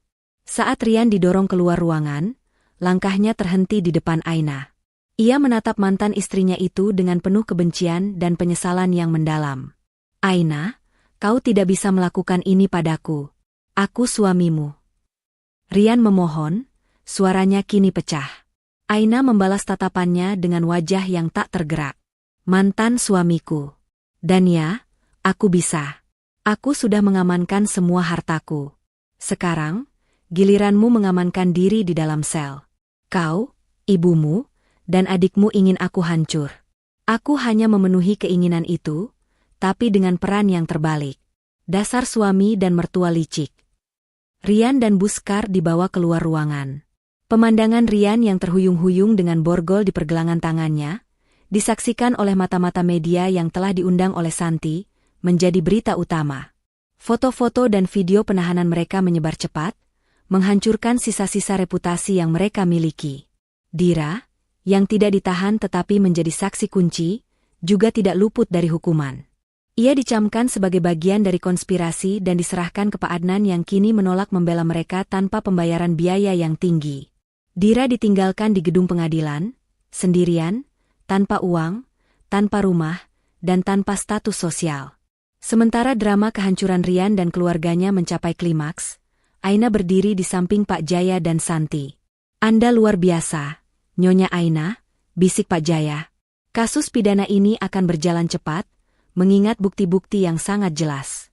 Saat Rian didorong keluar ruangan, langkahnya terhenti di depan Aina. Ia menatap mantan istrinya itu dengan penuh kebencian dan penyesalan yang mendalam. "Aina, kau tidak bisa melakukan ini padaku. Aku suamimu." Rian memohon, suaranya kini pecah. Aina membalas tatapannya dengan wajah yang tak tergerak. "Mantan suamiku. Dan ya, aku bisa. Aku sudah mengamankan semua hartaku. Sekarang, giliranmu mengamankan diri di dalam sel. Kau, ibumu, dan adikmu ingin aku hancur. Aku hanya memenuhi keinginan itu, tapi dengan peran yang terbalik. Dasar suami dan mertua licik." Rian dan Buskar dibawa keluar ruangan. Pemandangan Rian yang terhuyung-huyung dengan borgol di pergelangan tangannya, disaksikan oleh mata-mata media yang telah diundang oleh Santi, menjadi berita utama. Foto-foto dan video penahanan mereka menyebar cepat, menghancurkan sisa-sisa reputasi yang mereka miliki. Dira, yang tidak ditahan tetapi menjadi saksi kunci, juga tidak luput dari hukuman. Ia dicamkan sebagai bagian dari konspirasi dan diserahkan ke Pak Adnan yang kini menolak membela mereka tanpa pembayaran biaya yang tinggi. Dira ditinggalkan di gedung pengadilan, sendirian, tanpa uang, tanpa rumah, dan tanpa status sosial. Sementara drama kehancuran Rian dan keluarganya mencapai klimaks, Aina berdiri di samping Pak Jaya dan Santi. "Anda luar biasa, Nyonya Aina," bisik Pak Jaya. "Kasus pidana ini akan berjalan cepat, mengingat bukti-bukti yang sangat jelas."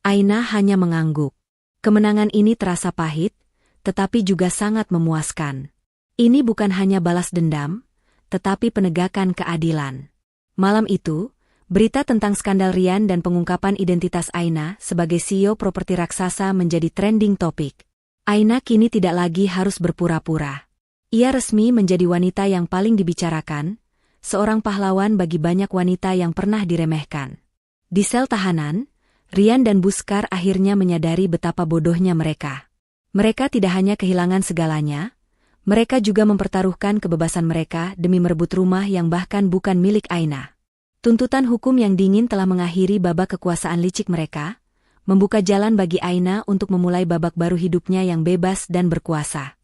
Aina hanya mengangguk. Kemenangan ini terasa pahit, tetapi juga sangat memuaskan. Ini bukan hanya balas dendam, tetapi penegakan keadilan. Malam itu, berita tentang skandal Rian dan pengungkapan identitas Aina sebagai CEO properti raksasa menjadi trending topik. Aina kini tidak lagi harus berpura-pura. Ia resmi menjadi wanita yang paling dibicarakan, seorang pahlawan bagi banyak wanita yang pernah diremehkan. Di sel tahanan, Rian dan Buskar akhirnya menyadari betapa bodohnya mereka. Mereka tidak hanya kehilangan segalanya, mereka juga mempertaruhkan kebebasan mereka demi merebut rumah yang bahkan bukan milik Aina. Tuntutan hukum yang dingin telah mengakhiri babak kekuasaan licik mereka, membuka jalan bagi Aina untuk memulai babak baru hidupnya yang bebas dan berkuasa.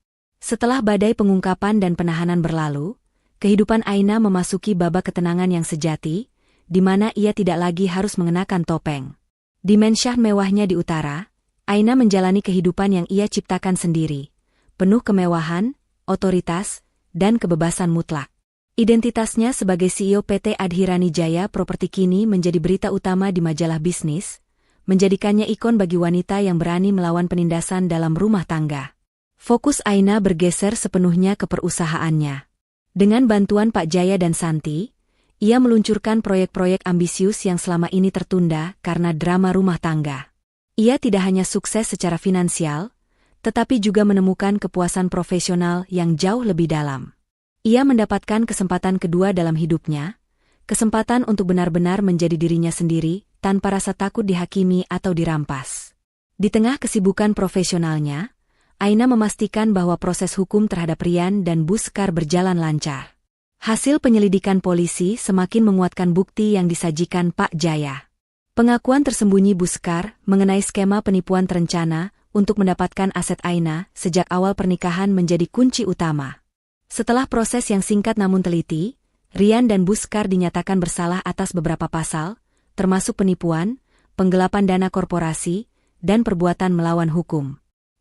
Setelah badai pengungkapan dan penahanan berlalu, kehidupan Aina memasuki babak ketenangan yang sejati, di mana ia tidak lagi harus mengenakan topeng. Di mansion mewahnya di utara, Aina menjalani kehidupan yang ia ciptakan sendiri, penuh kemewahan, otoritas, dan kebebasan mutlak. Identitasnya sebagai CEO PT Adhirani Jaya Property kini menjadi berita utama di majalah bisnis, menjadikannya ikon bagi wanita yang berani melawan penindasan dalam rumah tangga. Fokus Aina bergeser sepenuhnya ke perusahaannya. Dengan bantuan Pak Jaya dan Santi, ia meluncurkan proyek-proyek ambisius yang selama ini tertunda karena drama rumah tangga. Ia tidak hanya sukses secara finansial, tetapi juga menemukan kepuasan profesional yang jauh lebih dalam. Ia mendapatkan kesempatan kedua dalam hidupnya, kesempatan untuk benar-benar menjadi dirinya sendiri, tanpa rasa takut dihakimi atau dirampas. Di tengah kesibukan profesionalnya, Aina memastikan bahwa proses hukum terhadap Rian dan Buskar berjalan lancar. Hasil penyelidikan polisi semakin menguatkan bukti yang disajikan Pak Jaya. Pengakuan tersembunyi Buskar mengenai skema penipuan terencana untuk mendapatkan aset Aina sejak awal pernikahan menjadi kunci utama. Setelah proses yang singkat namun teliti, Rian dan Buskar dinyatakan bersalah atas beberapa pasal, termasuk penipuan, penggelapan dana korporasi, dan perbuatan melawan hukum.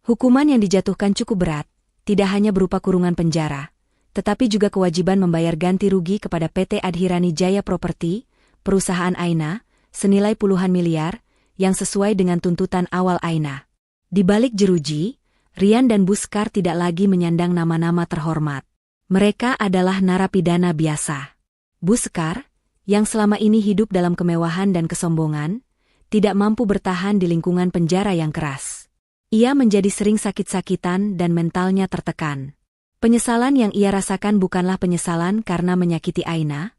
Hukuman yang dijatuhkan cukup berat, tidak hanya berupa kurungan penjara, tetapi juga kewajiban membayar ganti rugi kepada PT Adhirani Jaya Property, perusahaan Aina, senilai puluhan miliar, yang sesuai dengan tuntutan awal Aina. Di balik jeruji, Rian dan Buskar tidak lagi menyandang nama-nama terhormat. Mereka adalah narapidana biasa. Buskar, yang selama ini hidup dalam kemewahan dan kesombongan, tidak mampu bertahan di lingkungan penjara yang keras. Ia menjadi sering sakit-sakitan dan mentalnya tertekan. Penyesalan yang ia rasakan bukanlah penyesalan karena menyakiti Aina,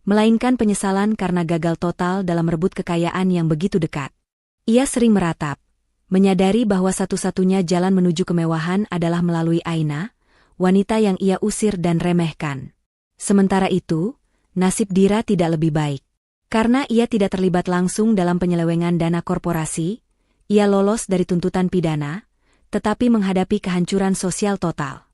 melainkan penyesalan karena gagal total dalam merebut kekayaan yang begitu dekat. Ia sering meratap, menyadari bahwa satu-satunya jalan menuju kemewahan adalah melalui Aina, wanita yang ia usir dan remehkan. Sementara itu, nasib Dira tidak lebih baik. Karena ia tidak terlibat langsung dalam penyelewengan dana korporasi, ia lolos dari tuntutan pidana, tetapi menghadapi kehancuran sosial total.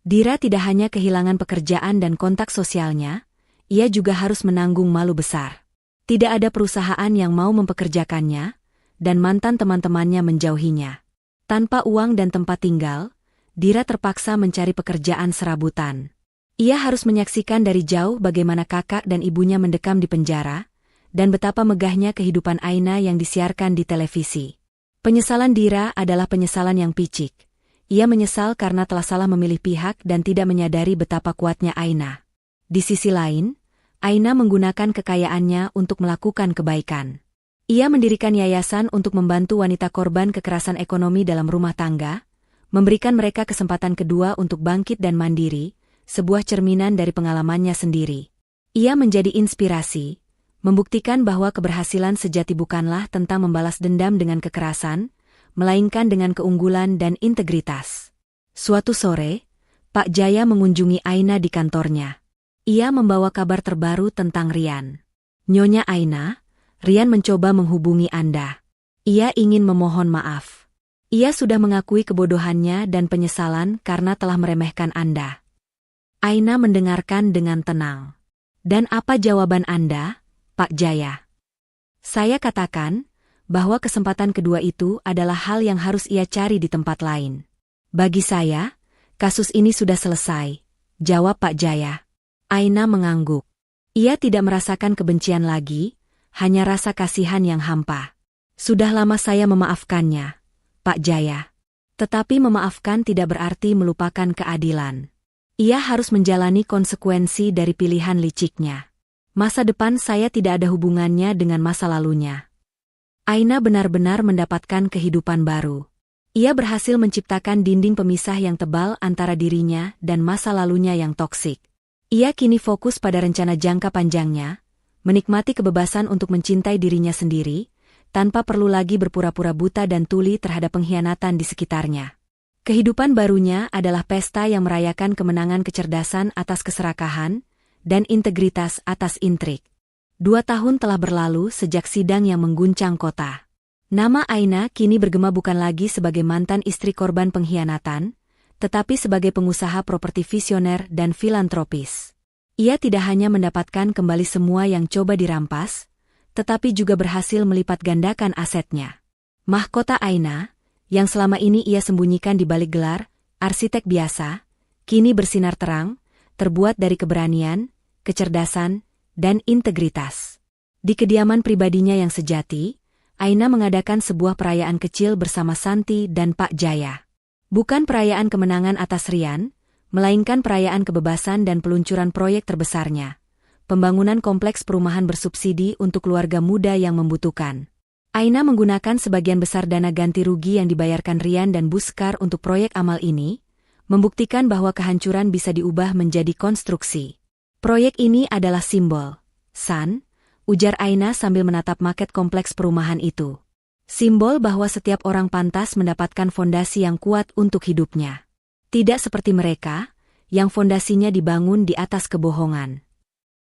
Dira tidak hanya kehilangan pekerjaan dan kontak sosialnya, ia juga harus menanggung malu besar. Tidak ada perusahaan yang mau mempekerjakannya, dan mantan teman-temannya menjauhinya. Tanpa uang dan tempat tinggal, Dira terpaksa mencari pekerjaan serabutan. Ia harus menyaksikan dari jauh bagaimana kakak dan ibunya mendekam di penjara, dan betapa megahnya kehidupan Aina yang disiarkan di televisi. Penyesalan Dira adalah penyesalan yang picik. Ia menyesal karena telah salah memilih pihak dan tidak menyadari betapa kuatnya Aina. Di sisi lain, Aina menggunakan kekayaannya untuk melakukan kebaikan. Ia mendirikan yayasan untuk membantu wanita korban kekerasan ekonomi dalam rumah tangga, memberikan mereka kesempatan kedua untuk bangkit dan mandiri, sebuah cerminan dari pengalamannya sendiri. Ia menjadi inspirasi, membuktikan bahwa keberhasilan sejati bukanlah tentang membalas dendam dengan kekerasan, melainkan dengan keunggulan dan integritas. Suatu sore, Pak Jaya mengunjungi Aina di kantornya. Ia membawa kabar terbaru tentang Rian. "Nyonya Aina, Rian mencoba menghubungi Anda. Ia ingin memohon maaf. Ia sudah mengakui kebodohannya dan penyesalan karena telah meremehkan Anda." Aina mendengarkan dengan tenang. "Dan apa jawaban Anda, Pak Jaya?" "Saya katakan bahwa kesempatan kedua itu adalah hal yang harus ia cari di tempat lain. Bagi saya, kasus ini sudah selesai," jawab Pak Jaya. Aina mengangguk. Ia tidak merasakan kebencian lagi, hanya rasa kasihan yang hampa. "Sudah lama saya memaafkannya, Pak Jaya. Tetapi memaafkan tidak berarti melupakan keadilan. Ia harus menjalani konsekuensi dari pilihan liciknya. Masa depan saya tidak ada hubungannya dengan masa lalunya." Aina benar-benar mendapatkan kehidupan baru. Ia berhasil menciptakan dinding pemisah yang tebal antara dirinya dan masa lalunya yang toksik. Ia kini fokus pada rencana jangka panjangnya, menikmati kebebasan untuk mencintai dirinya sendiri, tanpa perlu lagi berpura-pura buta dan tuli terhadap pengkhianatan di sekitarnya. Kehidupan barunya adalah pesta yang merayakan kemenangan kecerdasan atas keserakahan, dan integritas atas intrik. 2 tahun telah berlalu sejak sidang yang mengguncang kota. Nama Aina kini bergema bukan lagi sebagai mantan istri korban pengkhianatan, tetapi sebagai pengusaha properti visioner dan filantropis. Ia tidak hanya mendapatkan kembali semua yang coba dirampas, tetapi juga berhasil melipat gandakan asetnya. Mahkota Aina, yang selama ini ia sembunyikan di balik gelar arsitek biasa, kini bersinar terang, terbuat dari keberanian, kecerdasan, dan integritas. Di kediaman pribadinya yang sejati, Aina mengadakan sebuah perayaan kecil bersama Santi dan Pak Jaya. Bukan perayaan kemenangan atas Rian, melainkan perayaan kebebasan dan peluncuran proyek terbesarnya, pembangunan kompleks perumahan bersubsidi untuk keluarga muda yang membutuhkan. Aina menggunakan sebagian besar dana ganti rugi yang dibayarkan Rian dan Buskar untuk proyek amal ini, membuktikan bahwa kehancuran bisa diubah menjadi konstruksi. "Proyek ini adalah simbol, San," ujar Aina sambil menatap maket kompleks perumahan itu. "Simbol bahwa setiap orang pantas mendapatkan fondasi yang kuat untuk hidupnya. Tidak seperti mereka, yang fondasinya dibangun di atas kebohongan."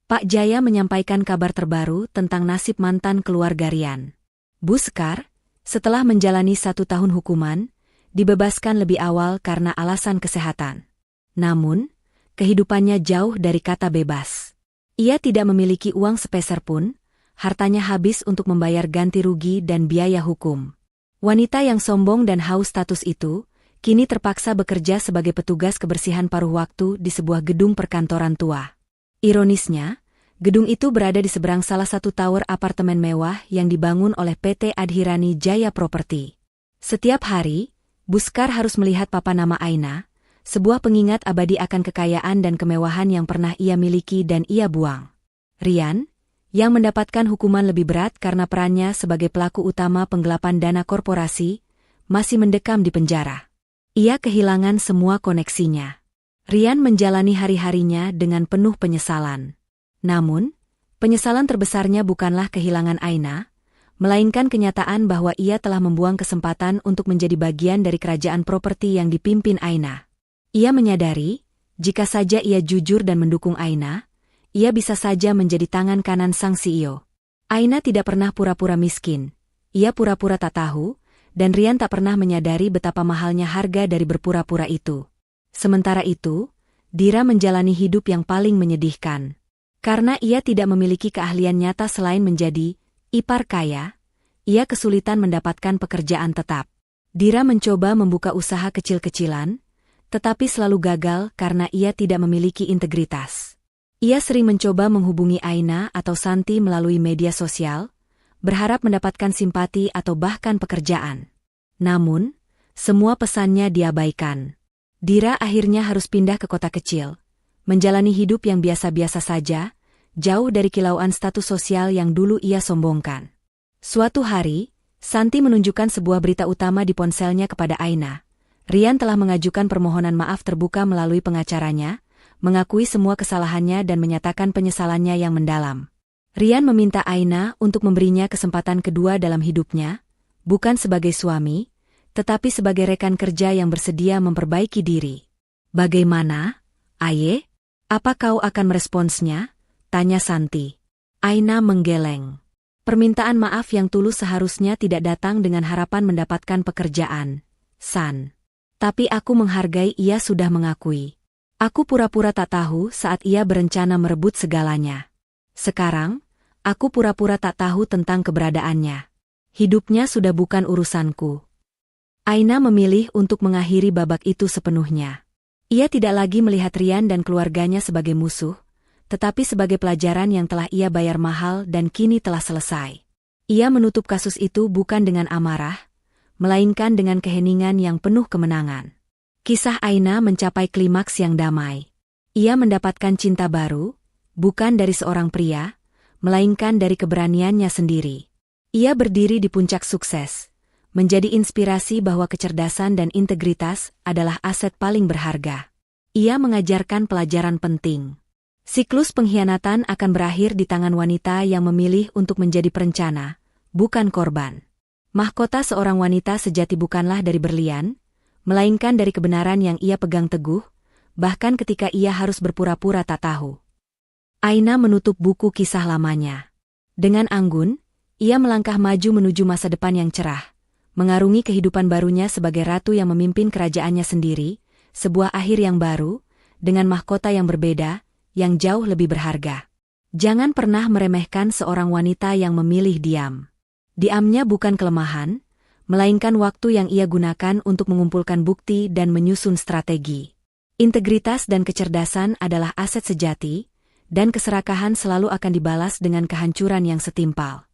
Pak Jaya menyampaikan kabar terbaru tentang nasib mantan keluarga Rian. Buskar, setelah menjalani 1 tahun hukuman, dibebaskan lebih awal karena alasan kesehatan. Namun, kehidupannya jauh dari kata bebas. Ia tidak memiliki uang sepeser pun, hartanya habis untuk membayar ganti rugi dan biaya hukum. Wanita yang sombong dan haus status itu, kini terpaksa bekerja sebagai petugas kebersihan paruh waktu di sebuah gedung perkantoran tua. Ironisnya, gedung itu berada di seberang salah satu tower apartemen mewah yang dibangun oleh PT Adhirani Jaya Property. Setiap hari, Buskar harus melihat papan nama Aina, sebuah pengingat abadi akan kekayaan dan kemewahan yang pernah ia miliki dan ia buang. Rian, yang mendapatkan hukuman lebih berat karena perannya sebagai pelaku utama penggelapan dana korporasi, masih mendekam di penjara. Ia kehilangan semua koneksinya. Rian menjalani hari-harinya dengan penuh penyesalan. Namun, penyesalan terbesarnya bukanlah kehilangan Aina, melainkan kenyataan bahwa ia telah membuang kesempatan untuk menjadi bagian dari kerajaan properti yang dipimpin Aina. Ia menyadari, jika saja ia jujur dan mendukung Aina, ia bisa saja menjadi tangan kanan sang CEO. Aina tidak pernah pura-pura miskin, ia pura-pura tak tahu, dan Rian tak pernah menyadari betapa mahalnya harga dari berpura-pura itu. Sementara itu, Dira menjalani hidup yang paling menyedihkan. Karena ia tidak memiliki keahlian nyata selain menjadi ipar kaya, ia kesulitan mendapatkan pekerjaan tetap. Dira mencoba membuka usaha kecil-kecilan, tetapi selalu gagal karena ia tidak memiliki integritas. Ia sering mencoba menghubungi Aina atau Santi melalui media sosial, berharap mendapatkan simpati atau bahkan pekerjaan. Namun, semua pesannya diabaikan. Dira akhirnya harus pindah ke kota kecil, menjalani hidup yang biasa-biasa saja, jauh dari kilauan status sosial yang dulu ia sombongkan. Suatu hari, Santi menunjukkan sebuah berita utama di ponselnya kepada Aina. Rian telah mengajukan permohonan maaf terbuka melalui pengacaranya, mengakui semua kesalahannya dan menyatakan penyesalannya yang mendalam. Rian meminta Aina untuk memberinya kesempatan kedua dalam hidupnya, bukan sebagai suami, tetapi sebagai rekan kerja yang bersedia memperbaiki diri. "Bagaimana, Aye? Apa kau akan meresponsnya?" tanya Santi. Aina menggeleng. Permintaan maaf yang tulus seharusnya tidak datang dengan harapan mendapatkan pekerjaan, San. Tapi aku menghargai ia sudah mengakui. Aku pura-pura tak tahu saat ia berencana merebut segalanya. Sekarang, aku pura-pura tak tahu tentang keberadaannya. Hidupnya sudah bukan urusanku. Aina memilih untuk mengakhiri babak itu sepenuhnya. Ia tidak lagi melihat Rian dan keluarganya sebagai musuh, tetapi sebagai pelajaran yang telah ia bayar mahal dan kini telah selesai. Ia menutup kasus itu bukan dengan amarah, melainkan dengan keheningan yang penuh kemenangan. Kisah Aina mencapai klimaks yang damai. Ia mendapatkan cinta baru, bukan dari seorang pria, melainkan dari keberaniannya sendiri. Ia berdiri di puncak sukses, menjadi inspirasi bahwa kecerdasan dan integritas adalah aset paling berharga. Ia mengajarkan pelajaran penting. Siklus pengkhianatan akan berakhir di tangan wanita yang memilih untuk menjadi perencana, bukan korban. Mahkota seorang wanita sejati bukanlah dari berlian, melainkan dari kebenaran yang ia pegang teguh, bahkan ketika ia harus berpura-pura tak tahu. Aina menutup buku kisah lamanya. Dengan anggun, ia melangkah maju menuju masa depan yang cerah, mengarungi kehidupan barunya sebagai ratu yang memimpin kerajaannya sendiri, sebuah akhir yang baru, dengan mahkota yang berbeda, yang jauh lebih berharga. Jangan pernah meremehkan seorang wanita yang memilih diam. Diamnya bukan kelemahan, melainkan waktu yang ia gunakan untuk mengumpulkan bukti dan menyusun strategi. Integritas dan kecerdasan adalah aset sejati, dan keserakahan selalu akan dibalas dengan kehancuran yang setimpal.